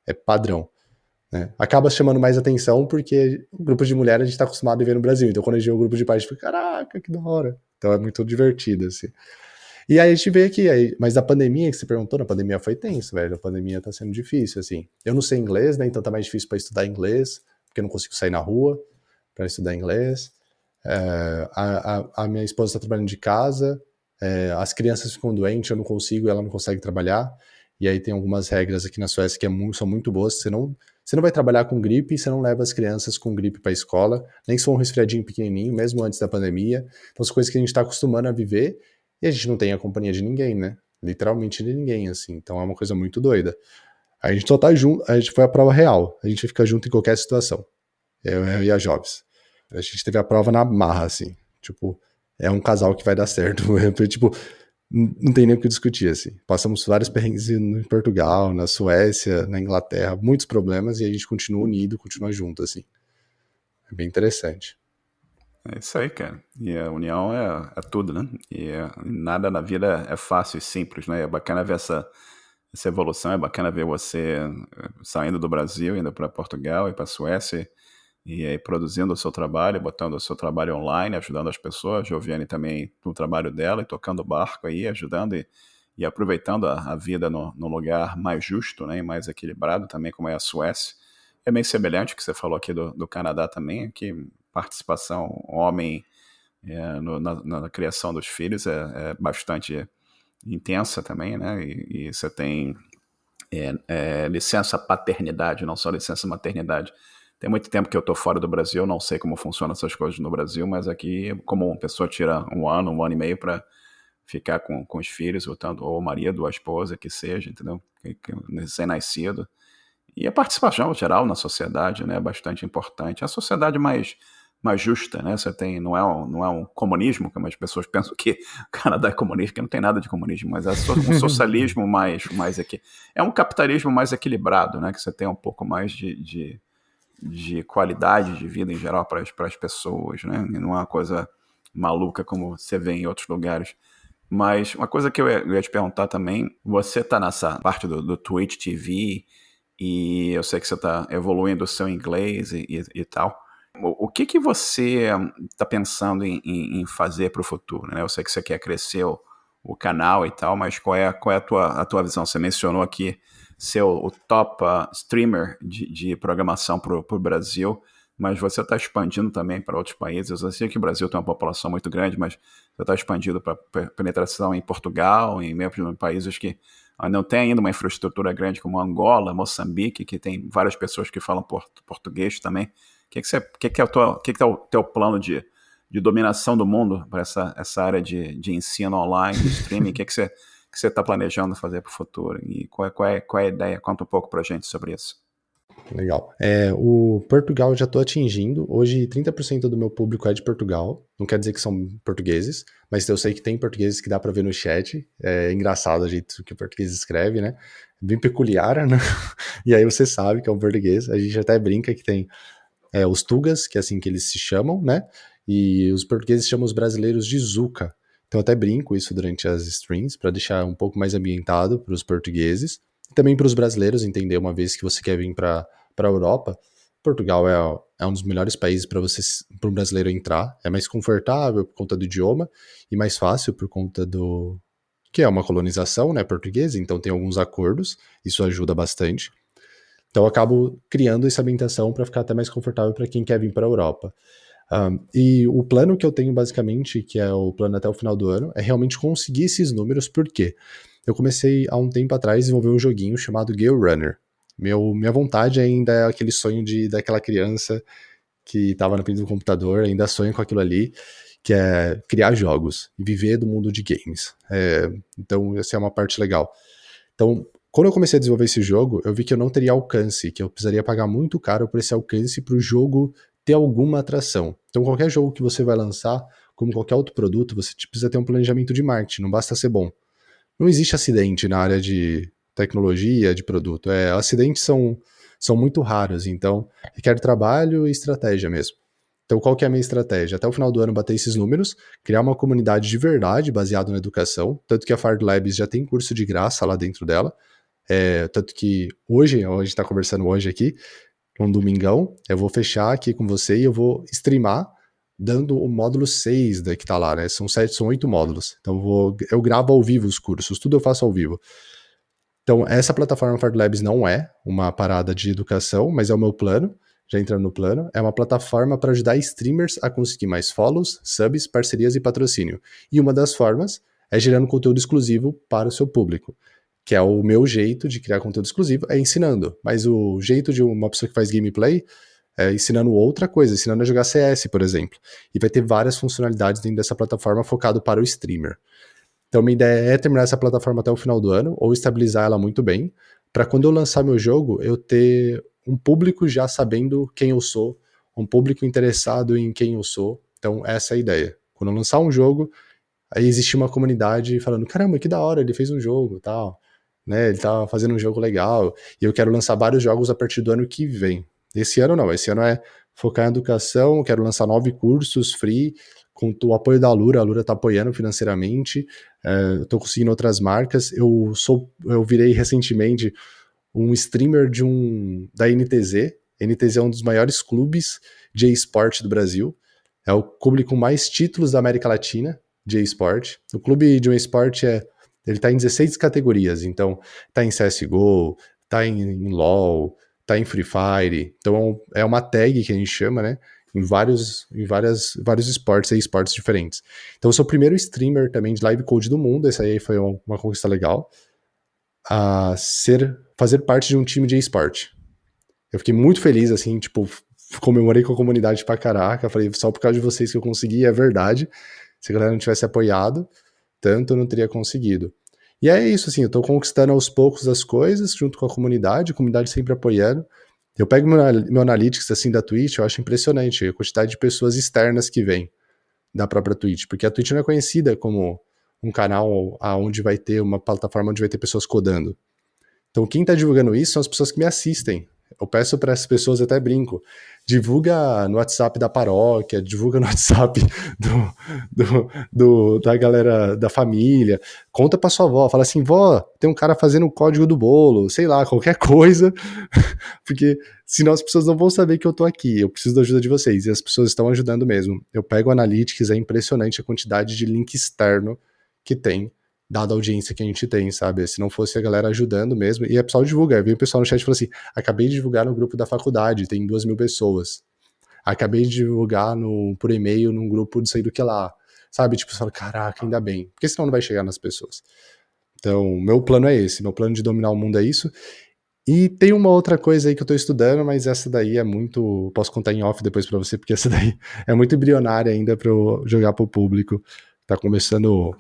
É padrão. Né? Acaba chamando mais atenção porque o grupo de mulher a gente tá acostumado a ver no Brasil. Então quando a gente vê um grupo de pais, a gente fica, caraca, que da hora. Então é muito divertido, assim. E aí a gente vê aqui, mas a pandemia que você perguntou, na pandemia foi tenso, velho. A pandemia tá sendo difícil, assim. Eu não sei inglês, né? Então tá mais difícil para estudar inglês, porque eu não consigo sair na rua para estudar inglês. A minha esposa tá trabalhando de casa, as crianças ficam doentes, eu não consigo, ela não consegue trabalhar. E aí tem algumas regras aqui na Suécia que são muito boas. Você não vai trabalhar com gripe, você não leva as crianças com gripe para a escola, nem se for um resfriadinho pequenininho, mesmo antes da pandemia. Então, são coisas que a gente está acostumando a viver e a gente não tem a companhia de ninguém, né? Literalmente de ninguém, assim. Então, é uma coisa muito doida. A gente só tá junto, a gente foi a prova real. A gente fica junto em qualquer situação. Eu e a Jobs. A gente teve a prova na marra, assim. Tipo, é um casal que vai dar certo. Tipo, não tem nem o que discutir, assim. Passamos vários perrengues em Portugal, na Suécia, na Inglaterra, muitos problemas e a gente continua unido, continua junto, assim. É bem interessante. É isso aí, cara. E a união é tudo, né? E nada na vida é fácil e simples, né? É bacana ver essa evolução, é bacana ver você saindo do Brasil, indo para Portugal e para Suécia e aí produzindo o seu trabalho, botando o seu trabalho online, ajudando as pessoas. A Joviane também no trabalho dela e tocando o barco aí, ajudando e aproveitando a vida no lugar mais justo, né? E mais equilibrado também, como é a Suécia. É meio semelhante ao que você falou aqui do Canadá também, que participação homem na criação dos filhos é bastante intensa também, né? E você tem licença paternidade, não só licença maternidade. Tem muito tempo que eu estou fora do Brasil, não sei como funcionam essas coisas no Brasil, mas aqui, como uma pessoa tira um ano e meio para ficar com os filhos, ou o marido, ou a esposa, que seja, entendeu? Recém-nascido. E a participação geral na sociedade, né, é bastante importante. A sociedade mais justa, né? Você tem, não é um comunismo, como as pessoas pensam que o Canadá é comunista, que não tem nada de comunismo, mas é um socialismo mais aqui. É um capitalismo mais equilibrado, né? Que você tem um pouco mais de qualidade de vida em geral para as pessoas, né? E não é uma coisa maluca como você vê em outros lugares. Mas uma coisa que eu ia te perguntar também, você tá nessa parte do Twitch TV e eu sei que você está evoluindo o seu inglês e tal. O que você está pensando em fazer para o futuro, né? Eu sei que você quer crescer o canal e tal, mas qual é a tua visão? Você mencionou aqui ser o top streamer de programação para o Brasil, mas você está expandindo também para outros países. Eu sei que o Brasil tem uma população muito grande, mas você está expandindo para penetração em Portugal, em mesmo em países que não tem ainda uma infraestrutura grande como Angola, Moçambique, que tem várias pessoas que falam português também. O que é o teu plano de dominação do mundo para essa área de ensino online, de streaming? O que você está planejando fazer para o futuro? E qual é a ideia? Conta um pouco para a gente sobre isso. Legal. O Portugal eu já estou atingindo. Hoje, 30% do meu público é de Portugal. Não quer dizer que são portugueses, mas eu sei que tem portugueses que dá para ver no chat. É engraçado o jeito que o português escreve, né? Bem peculiar, né? E aí você sabe que é um português. A gente até brinca que tem os Tugas, que é assim que eles se chamam, né? E os portugueses chamam os brasileiros de Zuca. Então eu até brinco isso durante as streams, para deixar um pouco mais ambientado para os portugueses. E também para os brasileiros entender, uma vez que você quer vir para a Europa, Portugal é um dos melhores países para um brasileiro entrar. É mais confortável por conta do idioma e mais fácil por conta do que é uma colonização, né, portuguesa. Então tem alguns acordos, isso ajuda bastante. Então eu acabo criando essa ambientação para ficar até mais confortável para quem quer vir para a Europa. E o plano que eu tenho basicamente, que é o plano até o final do ano, é realmente conseguir esses números, porque eu comecei há um tempo atrás a desenvolver um joguinho chamado Gale Runner. Minha vontade ainda é aquele sonho daquela criança que estava na frente do computador, ainda sonho com aquilo ali, que é criar jogos e viver do mundo de games. Então essa é uma parte legal. Então Quando eu comecei a desenvolver esse jogo, eu vi que eu não teria alcance, que eu precisaria pagar muito caro por esse alcance para o jogo ter alguma atração. Então, qualquer jogo que você vai lançar, como qualquer outro produto, você precisa ter um planejamento de marketing, não basta ser bom. Não existe acidente na área de tecnologia, de produto. Acidentes são muito raros, então requer trabalho e estratégia mesmo. Então, qual que é a minha estratégia? Até o final do ano bater esses números, criar uma comunidade de verdade baseada na educação, tanto que a Fard Labs já tem curso de graça lá dentro dela, tanto que hoje, a gente está conversando hoje aqui, um domingão, eu vou fechar aqui com você e eu vou streamar dando o módulo 6 que tá lá, né? São 8 módulos. Então eu gravo ao vivo os cursos, tudo eu faço ao vivo. Então, essa plataforma Fard Labs não é uma parada de educação, mas é o meu plano, já entrando no plano. É uma plataforma para ajudar streamers a conseguir mais follows, subs, parcerias e patrocínio. E uma das formas é gerando conteúdo exclusivo para o seu público, que é o meu jeito de criar conteúdo exclusivo, é ensinando. Mas o jeito de uma pessoa que faz gameplay é ensinando outra coisa, ensinando a jogar CS, por exemplo. E vai ter várias funcionalidades dentro dessa plataforma focado para o streamer. Então, minha ideia é terminar essa plataforma até o final do ano, ou estabilizar ela muito bem, para quando eu lançar meu jogo, eu ter um público já sabendo quem eu sou, um público interessado em quem eu sou. Então, essa é a ideia. Quando eu lançar um jogo, aí existe uma comunidade falando, caramba, que da hora, ele fez um jogo, tal, né, ele tá fazendo um jogo legal, e eu quero lançar vários jogos a partir do ano que vem. Esse ano não, esse ano é focar em educação, eu quero lançar 9 cursos free, com o apoio da Alura, a Alura tá apoiando financeiramente, eu tô conseguindo outras marcas, eu virei recentemente um streamer da NTZ. NTZ é um dos maiores clubes de esporte do Brasil. É o clube com mais títulos da América Latina de esporte. O clube de um esporte ele tá em 16 categorias. Então, tá em CSGO, tá em LoL, tá em Free Fire. Então, é uma tag que a gente chama, né? Em vários esportes e esportes diferentes. Então, eu sou o primeiro streamer também de live code do mundo. Essa aí foi uma conquista legal. A fazer parte de um time de esporte. Eu fiquei muito feliz, assim, tipo, comemorei com a comunidade pra caraca, falei, só por causa de vocês que eu consegui, é verdade. Se a galera não tivesse apoiado, tanto eu não teria conseguido. E é isso, assim, eu tô conquistando aos poucos as coisas, junto com a comunidade sempre apoiando. Eu pego meu Analytics, assim, da Twitch, eu acho impressionante a quantidade de pessoas externas que vem da própria Twitch, porque a Twitch não é conhecida como um canal onde vai ter uma plataforma onde vai ter pessoas codando. Então, quem está divulgando isso são as pessoas que me assistem. Eu peço para essas pessoas, até brinco, divulga no WhatsApp da paróquia, divulga no WhatsApp da galera da família, conta para sua avó, fala assim, vó, tem um cara fazendo o código do bolo, sei lá, qualquer coisa, porque senão as pessoas não vão saber que eu tô aqui, eu preciso da ajuda de vocês, e as pessoas estão ajudando mesmo. Eu pego o Analytics, é impressionante a quantidade de link externo que tem, dada a audiência que a gente tem, sabe? Se não fosse a galera ajudando mesmo, e a pessoal divulga, vem o pessoal no chat e fala assim, acabei de divulgar no grupo da faculdade, tem 2.000 pessoas. Acabei de divulgar por e-mail num grupo de sei do que lá. Sabe? Tipo, você fala, caraca, ainda bem. Porque senão não vai chegar nas pessoas. Então, meu plano é esse, meu plano de dominar o mundo é isso. E tem uma outra coisa aí que eu tô estudando, mas essa daí é muito... Posso contar em off depois pra você, porque essa daí é muito embrionária ainda pra eu jogar pro público.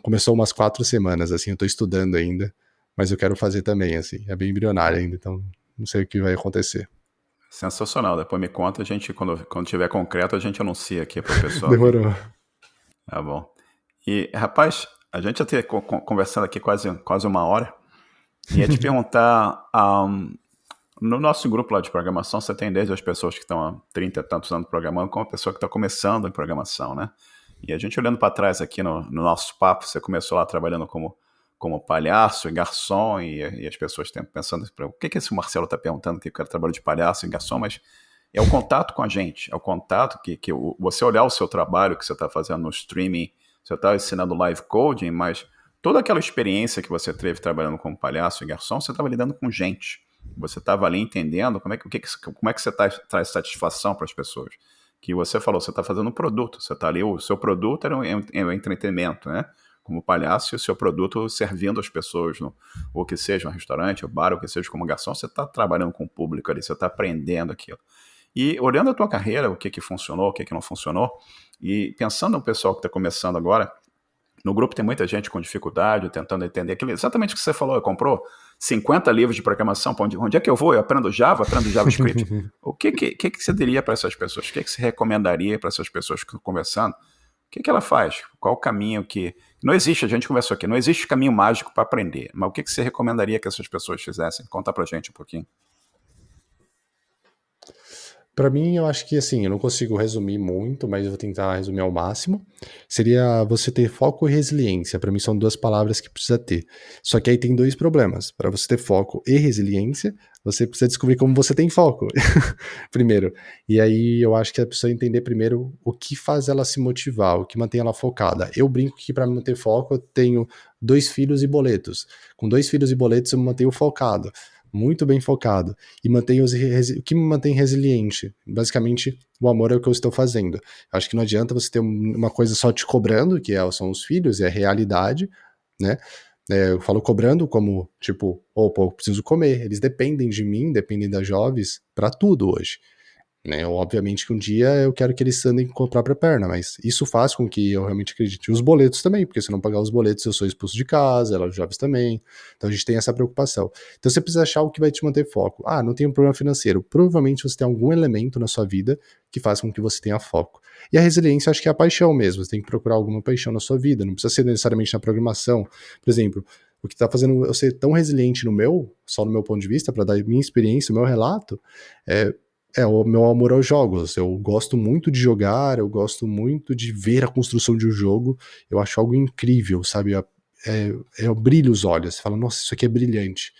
Começou umas 4 semanas, assim, eu tô estudando ainda, mas eu quero fazer também, assim, é bem embrionário ainda, então não sei o que vai acontecer. Sensacional, depois me conta, a gente, quando tiver concreto, a gente anuncia aqui pro pessoal. Demorou. Tá bom. E, rapaz, a gente já ter conversando aqui quase 1 hora, e ia te perguntar, no nosso grupo lá de programação, você tem desde as pessoas que estão há 30 e tantos anos programando, como a pessoa que está começando em programação, né? E a gente olhando para trás aqui no nosso papo, você começou lá trabalhando como palhaço e garçom, e as pessoas estão pensando, o que esse Marcelo está perguntando, que o cara trabalha de palhaço e garçom, mas é o contato com a gente, é o contato que você olhar o seu trabalho que você está fazendo no streaming, você está ensinando live coding, mas toda aquela experiência que você teve trabalhando como palhaço e garçom, você estava lidando com gente. Você estava ali entendendo como é que você traz satisfação para as pessoas. Que você falou, você está fazendo um produto, você está ali, o seu produto é um entretenimento, né? Como palhaço, e o seu produto servindo as pessoas, ou que seja um restaurante, um bar, ou que seja como garçom, você está trabalhando com o público ali, você está aprendendo aquilo. E olhando a tua carreira, o que funcionou, o que não funcionou, e pensando no pessoal que está começando agora, no grupo tem muita gente com dificuldade, tentando entender aquilo, exatamente o que você falou, comprou 50 livros de programação, onde é que eu vou? Eu aprendo Java, aprendo JavaScript. O que você diria para essas pessoas? O que você recomendaria para essas pessoas que estão conversando? O que ela faz? Qual o caminho que... Não existe, a gente conversou aqui, não existe caminho mágico para aprender, mas o que você recomendaria que essas pessoas fizessem? Conta pra gente um pouquinho. Para mim, eu acho que assim, eu não consigo resumir muito, mas eu vou tentar resumir ao máximo. Seria você ter foco e resiliência. Para mim, são duas palavras que precisa ter. Só que aí tem dois problemas. Para você ter foco e resiliência, você precisa descobrir como você tem foco, primeiro. E aí eu acho que a pessoa entender primeiro o que faz ela se motivar, o que mantém ela focada. Eu brinco que para manter foco, eu tenho 2 filhos e boletos. Com 2 filhos e boletos, eu me mantenho focado, muito bem focado, e mantenho o que me mantém resiliente. Basicamente, o amor é o que eu estou fazendo. Acho que não adianta você ter uma coisa só te cobrando, são os filhos, é a realidade, né? Eu falo cobrando como, tipo, pô, eu preciso comer. Eles dependem de mim, dependem das jovens, pra tudo hoje. Né? Obviamente que um dia eu quero que eles andem com a própria perna, mas isso faz com que eu realmente acredite. E os boletos também, porque se eu não pagar os boletos eu sou expulso de casa, ela, os jovens também. Então a gente tem essa preocupação. Então você precisa achar o que vai te manter foco. Ah, não tem um problema financeiro. Provavelmente você tem algum elemento na sua vida que faz com que você tenha foco. E a resiliência acho que é a paixão mesmo. Você tem que procurar alguma paixão na sua vida. Não precisa ser necessariamente na programação. Por exemplo, o que está fazendo eu ser tão resiliente só no meu ponto de vista, para dar minha experiência, o meu relato, é o meu amor aos jogos. Eu gosto muito de jogar, eu gosto muito de ver a construção de um jogo. Eu acho algo incrível, sabe? Eu brilho os olhos. Você fala, nossa, isso aqui é brilhante.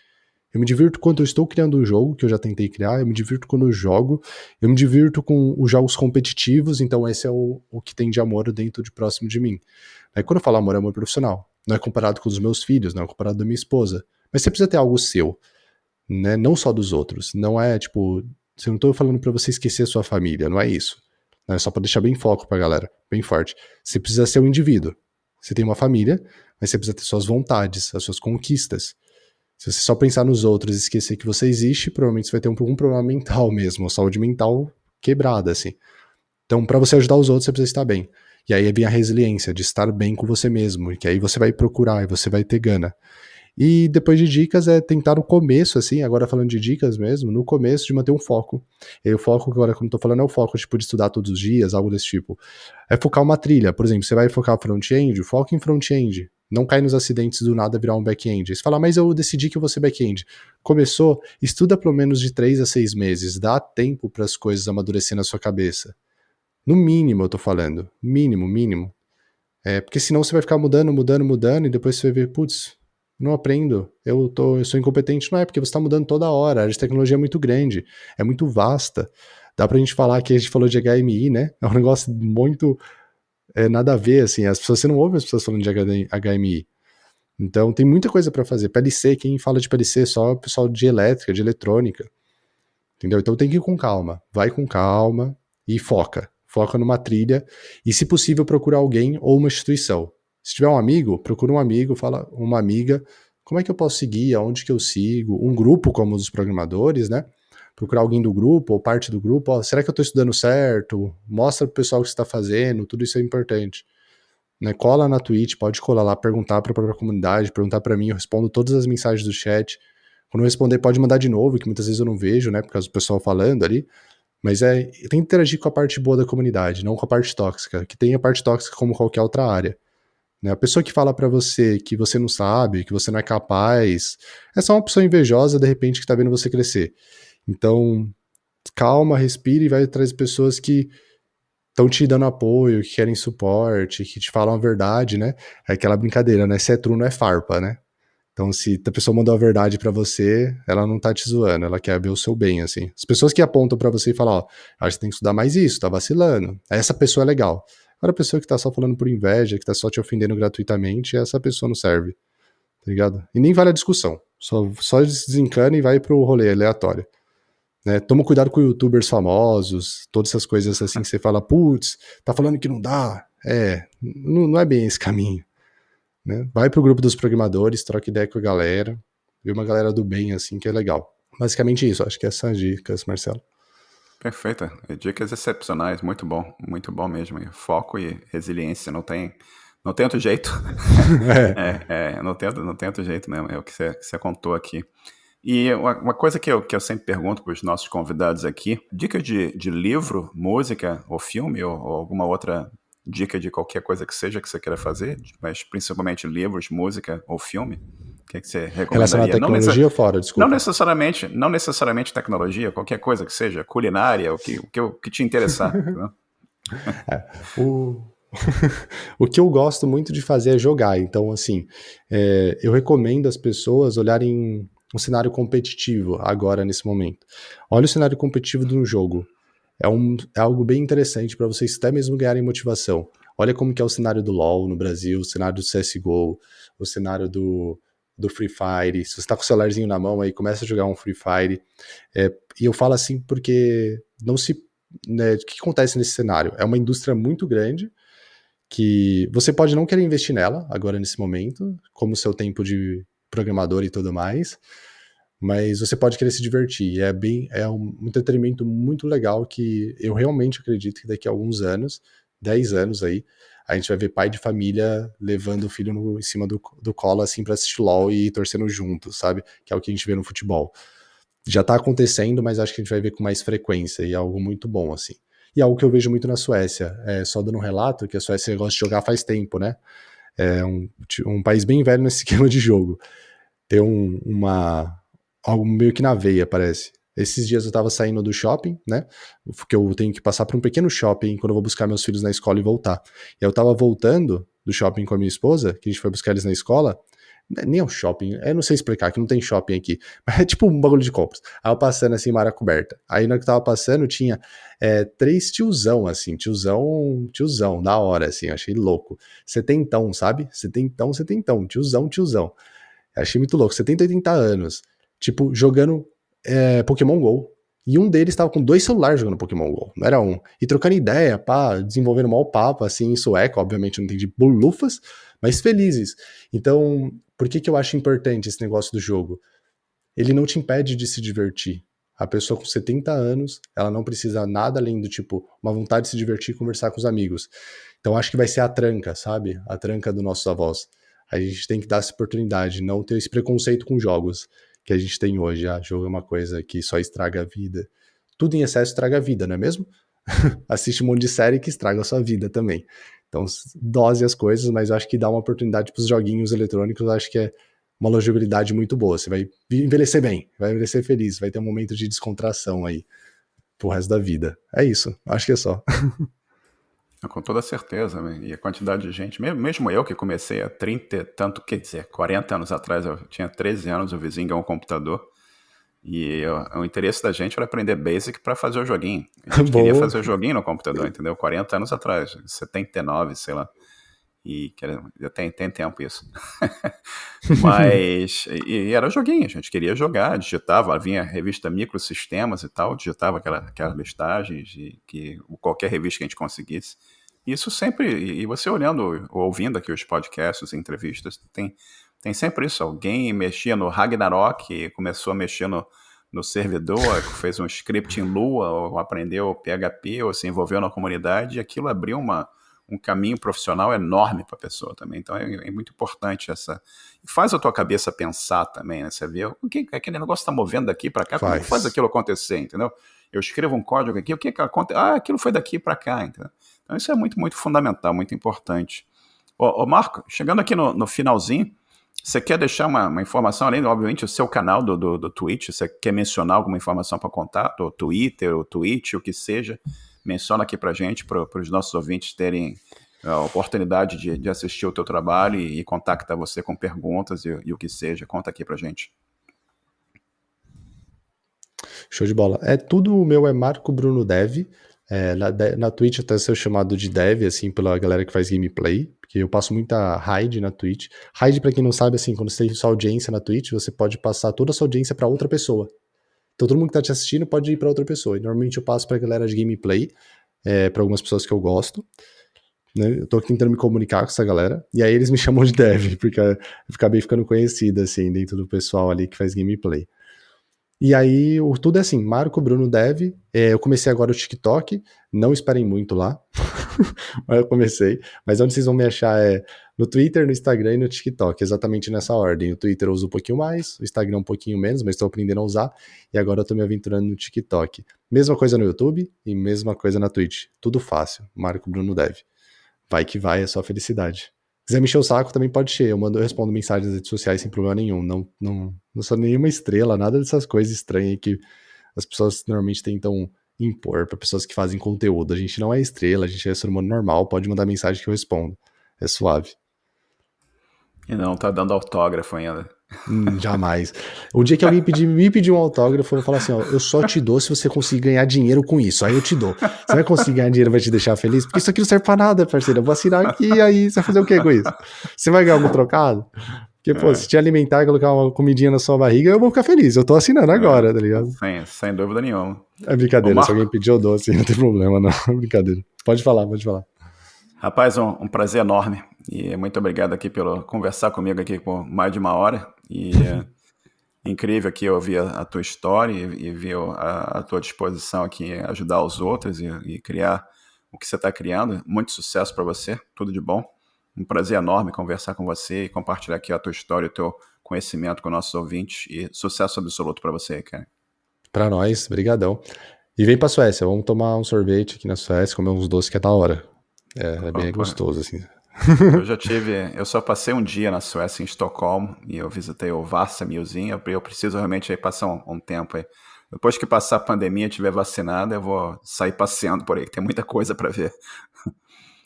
Eu me divirto quando eu estou criando um jogo, que eu já tentei criar, eu me divirto quando eu jogo, eu me divirto com os jogos competitivos, então esse é o que tem de amor dentro de próximo de mim. Aí quando eu falo amor, é amor profissional. Não é comparado com os meus filhos, não é comparado da minha esposa. Mas você precisa ter algo seu, né? Não só dos outros. Não é, tipo, eu não tô falando pra você esquecer a sua família, não é isso. É só pra deixar bem foco pra galera, bem forte. Você precisa ser um indivíduo. Você tem uma família, mas você precisa ter suas vontades, as suas conquistas. Se você só pensar nos outros e esquecer que você existe, provavelmente você vai ter um problema mental mesmo, uma saúde mental quebrada, assim. Então, pra você ajudar os outros, você precisa estar bem. E aí vem a resiliência, de estar bem com você mesmo, e que aí você vai procurar, e você vai ter gana. E depois de dicas é tentar no começo, assim, agora falando de dicas mesmo, no começo de manter um foco. E o foco, agora como eu tô falando, é o foco, tipo, de estudar todos os dias, algo desse tipo. É focar uma trilha, por exemplo, você vai focar front-end, foca em front-end. Não cai nos acidentes do nada virar um back-end. Você fala, mas eu decidi que eu vou ser back-end. Começou, estuda pelo menos de 3 a 6 meses, dá tempo para as coisas amadurecer na sua cabeça. No mínimo, eu tô falando. Mínimo, mínimo. Porque senão você vai ficar mudando, mudando, mudando, e depois você vai ver, putz, não aprendo, eu sou incompetente. Não é, porque você está mudando toda hora, a área de tecnologia é muito grande, é muito vasta. Dá pra gente falar que a gente falou de HMI, né? É um negócio muito nada a ver, assim, você não ouve as pessoas falando de HMI. Então tem muita coisa para fazer. PLC, quem fala de PLC? Só o pessoal de elétrica, de eletrônica. Entendeu? Então tem que ir com calma. Vai com calma e foca. Foca numa trilha e, se possível, procura alguém ou uma instituição. Se tiver um amigo, procura um amigo, fala uma amiga, como é que eu posso seguir, aonde que eu sigo, um grupo como os programadores, né? Procurar alguém do grupo ou parte do grupo, ó, será que eu estou estudando certo? Mostra pro pessoal o que você está fazendo, tudo isso é importante. Né? Cola na Twitch, pode colar lá, perguntar para a própria comunidade, perguntar para mim, eu respondo todas as mensagens do chat. Quando eu responder, pode mandar de novo, que muitas vezes eu não vejo, né, por causa do pessoal falando ali. Mas tem que interagir com a parte boa da comunidade, não com a parte tóxica, que tem a parte tóxica como qualquer outra área. Né? A pessoa que fala pra você que você não sabe, que você não é capaz, é só uma pessoa invejosa, de repente, que tá vendo você crescer. Então, calma, respire e vai atrás de pessoas que estão te dando apoio, que querem suporte, que te falam a verdade, né? É aquela brincadeira, né? Se é true, não é farpa, né? Então, se a pessoa mandou a verdade pra você, ela não tá te zoando, ela quer ver o seu bem, assim. As pessoas que apontam pra você e falam, ó, acho que você tem que estudar mais isso, tá vacilando. Essa pessoa é legal. Agora, a pessoa que tá só falando por inveja, que tá só te ofendendo gratuitamente, essa pessoa não serve, tá ligado? E nem vale a discussão. Só desencana e vai pro rolê aleatório. Né? Toma cuidado com youtubers famosos, todas essas coisas assim que você fala, putz, tá falando que não dá. Não é bem esse caminho. Né? Vai pro grupo dos programadores, troca ideia com a galera, vê uma galera do bem, assim, que é legal. Basicamente isso, acho que essas são as dicas, Marcelo. Perfeita. Dicas excepcionais, muito bom mesmo. Foco e resiliência, não tem Não tem outro jeito. É. Não tem outro jeito mesmo. É o que você contou aqui. E uma coisa que eu sempre pergunto para os nossos convidados aqui, dica de livro, música ou filme ou alguma outra dica de qualquer coisa que seja que você queira fazer, mas principalmente livros, música ou filme, o que você Relacionado à recomendaria? tecnologia ou fora, desculpa. Não necessariamente tecnologia, qualquer coisa que seja, culinária, o que te interessar. Entendeu? O, o que eu gosto muito de fazer é jogar. Então, assim, eu recomendo as pessoas olharem um cenário competitivo agora, nesse momento. Olha o cenário competitivo de um jogo. É algo bem interessante para vocês até mesmo ganharem motivação. Olha como que é o cenário do LoL no Brasil, o cenário do CSGO, o cenário do Free Fire. Se você está com o celularzinho na mão aí, começa a jogar um Free Fire. E eu falo assim porque não se... Né, o que acontece nesse cenário? É uma indústria muito grande que você pode não querer investir nela agora nesse momento, como o seu tempo de programador e tudo mais, mas você pode querer se divertir. É um entretenimento muito legal que eu realmente acredito que daqui a alguns anos, 10 anos aí, a gente vai ver pai de família levando o filho em cima do colo assim pra assistir LOL e torcendo junto, sabe? Que é o que a gente vê no futebol. Já tá acontecendo, mas acho que a gente vai ver com mais frequência e é algo muito bom, assim. E algo que eu vejo muito na Suécia, só dando um relato, que a Suécia gosta de jogar faz tempo, né? É um país bem velho nesse esquema de jogo. Tem algo meio que na veia, parece. Esses dias eu tava saindo do shopping, né? Porque eu tenho que passar por um pequeno shopping quando eu vou buscar meus filhos na escola e voltar. E eu tava voltando do shopping com a minha esposa, que a gente foi buscar eles na escola. Nem é um shopping, eu não sei explicar, que não tem shopping aqui, mas é tipo um bagulho de compras. Aí eu passando assim, Mara coberta. Aí na hora que eu tava passando, tinha 3 tiozão, assim, tiozão, da hora, assim, eu achei louco. Setentão, sabe? Setentão, tiozão. Eu achei muito louco, 70, 80 anos, tipo, jogando Pokémon GO. E um deles tava com 2 celulares jogando Pokémon GO, não era um. E trocando ideia, pá, desenvolvendo mal papo, assim, em sueco, obviamente eu não entendi bolufas, mas felizes. Então, por que eu acho importante esse negócio do jogo? Ele não te impede de se divertir. A pessoa com 70 anos, ela não precisa nada além do tipo, uma vontade de se divertir e conversar com os amigos. Então acho que vai ser a tranca, sabe? A tranca dos nossos avós. A gente tem que dar essa oportunidade, não ter esse preconceito com jogos que a gente tem hoje. Ah, jogo é uma coisa que só estraga a vida. Tudo em excesso estraga a vida, não é mesmo? Assiste um monte de série que estraga a sua vida também. Então, dose as coisas, mas eu acho que dá uma oportunidade para os joguinhos eletrônicos, eu acho que é uma longevidade muito boa. Você vai envelhecer bem, vai envelhecer feliz, vai ter um momento de descontração aí pro resto da vida. É isso, acho que é só. Com toda certeza, né? E a quantidade de gente, mesmo eu que comecei há 30 e tanto, quer dizer, 40 anos atrás, eu tinha 13 anos, o vizinho ganhou um computador, e o interesse da gente era aprender Basic para fazer o joguinho. A gente queria Boa. fazer o joguinho no computador, entendeu? 40 anos atrás, 79, sei lá. E já tem tempo isso. Mas, e era joguinho, a gente queria jogar, digitava, vinha revista Microsistemas e tal, digitava aquelas listagens de qualquer revista que a gente conseguisse. Isso sempre, e você olhando, ou ouvindo aqui os podcasts, entrevistas, tem sempre isso, alguém mexia no Ragnarok, começou a mexer no servidor, fez um script em Lua, ou aprendeu PHP, ou se envolveu na comunidade, e aquilo abriu um caminho profissional enorme para a pessoa também. Então é muito importante essa. Faz a tua cabeça pensar também, né? Você vê o que aquele negócio está movendo daqui para cá, como faz aquilo acontecer, entendeu? Eu escrevo um código aqui, o que acontece? Ah, aquilo foi daqui para cá, entendeu? Então isso é muito, muito fundamental, muito importante. Ô Marco, chegando aqui no finalzinho, você quer deixar uma informação, além, obviamente, o seu canal do Twitch, você quer mencionar alguma informação para contato, ou Twitter, ou Twitch, o que seja, menciona aqui pra gente, para os nossos ouvintes terem a oportunidade de assistir o teu trabalho e contactar você com perguntas e o que seja. Conta aqui pra gente. Show de bola. Tudo o meu é Marco Bruno Dev. Na Twitch até ser chamado de Dev, assim, pela galera que faz gameplay, porque eu passo muita raid na Twitch. Raid, pra quem não sabe, assim, quando você tem sua audiência na Twitch, você pode passar toda a sua audiência pra outra pessoa. Então todo mundo que tá te assistindo pode ir pra outra pessoa. E normalmente eu passo pra galera de gameplay, pra algumas pessoas que eu gosto. Né? Eu tô tentando me comunicar com essa galera. E aí eles me chamam de Dev, porque eu acabei ficando conhecido, assim, dentro do pessoal ali que faz gameplay. E aí, tudo é assim, Marco Bruno Dev. Eu comecei agora o TikTok, não esperem muito lá. Mas eu comecei. Mas onde vocês vão me achar é no Twitter, no Instagram e no TikTok, exatamente nessa ordem. O Twitter eu uso um pouquinho mais, o Instagram um pouquinho menos, mas estou aprendendo a usar. E agora eu tô me aventurando no TikTok. Mesma coisa no YouTube e mesma coisa na Twitch. Tudo fácil. Marco Bruno Dev. Vai que vai, é só felicidade. Se quiser me encher o saco, também pode encher. Eu respondo mensagens nas redes sociais sem problema nenhum. Não sou nenhuma estrela, nada dessas coisas estranhas que as pessoas normalmente tentam impor para pessoas que fazem conteúdo. A gente não é estrela, a gente é ser humano normal, pode mandar mensagem que eu respondo. É suave. E não tá dando autógrafo ainda. Jamais. O dia que alguém me pedir um autógrafo, eu vou falar assim, ó, eu só te dou se você conseguir ganhar dinheiro com isso. Aí eu te dou. Você vai conseguir ganhar dinheiro, vai te deixar feliz? Porque isso aqui não serve pra nada, parceiro. Eu vou assinar aqui e aí você vai fazer o que com isso? Você vai ganhar algum trocado? Porque, pô, se te alimentar e colocar uma comidinha na sua barriga, eu vou ficar feliz. Eu tô assinando agora, tá ligado? Sem dúvida nenhuma. É brincadeira, se alguém pedir, eu dou, assim, não tem problema, não. É brincadeira. Pode falar, pode falar. Rapaz, um prazer enorme. E muito obrigado aqui pelo conversar comigo aqui por mais de uma hora. E incrível aqui ouvir a tua história e ver a tua disposição aqui em ajudar os outros e criar o que você está criando. Muito sucesso para você, tudo de bom. Um prazer enorme conversar com você e compartilhar aqui a tua história, o teu conhecimento com nossos ouvintes. E sucesso absoluto para você, cara. Pra nós, brigadão. E vem pra Suécia, vamos tomar um sorvete aqui na Suécia, comer uns doces que é da hora. É bem gostoso, assim. Eu só passei um dia na Suécia, em Estocolmo, e eu visitei o Vasa Museum. Eu preciso realmente aí passar um tempo aí. Depois que passar a pandemia e estiver vacinado, eu vou sair passeando por aí, que tem muita coisa para ver.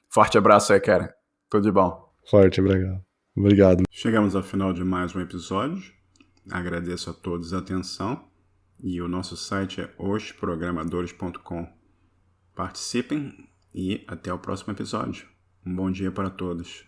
Forte abraço aí, cara. Tudo de bom. Forte, obrigado. Obrigado. Chegamos ao final de mais um episódio. Agradeço a todos a atenção. E o nosso site é osprogramadores.com. Participem e até o próximo episódio. Um bom dia para todos.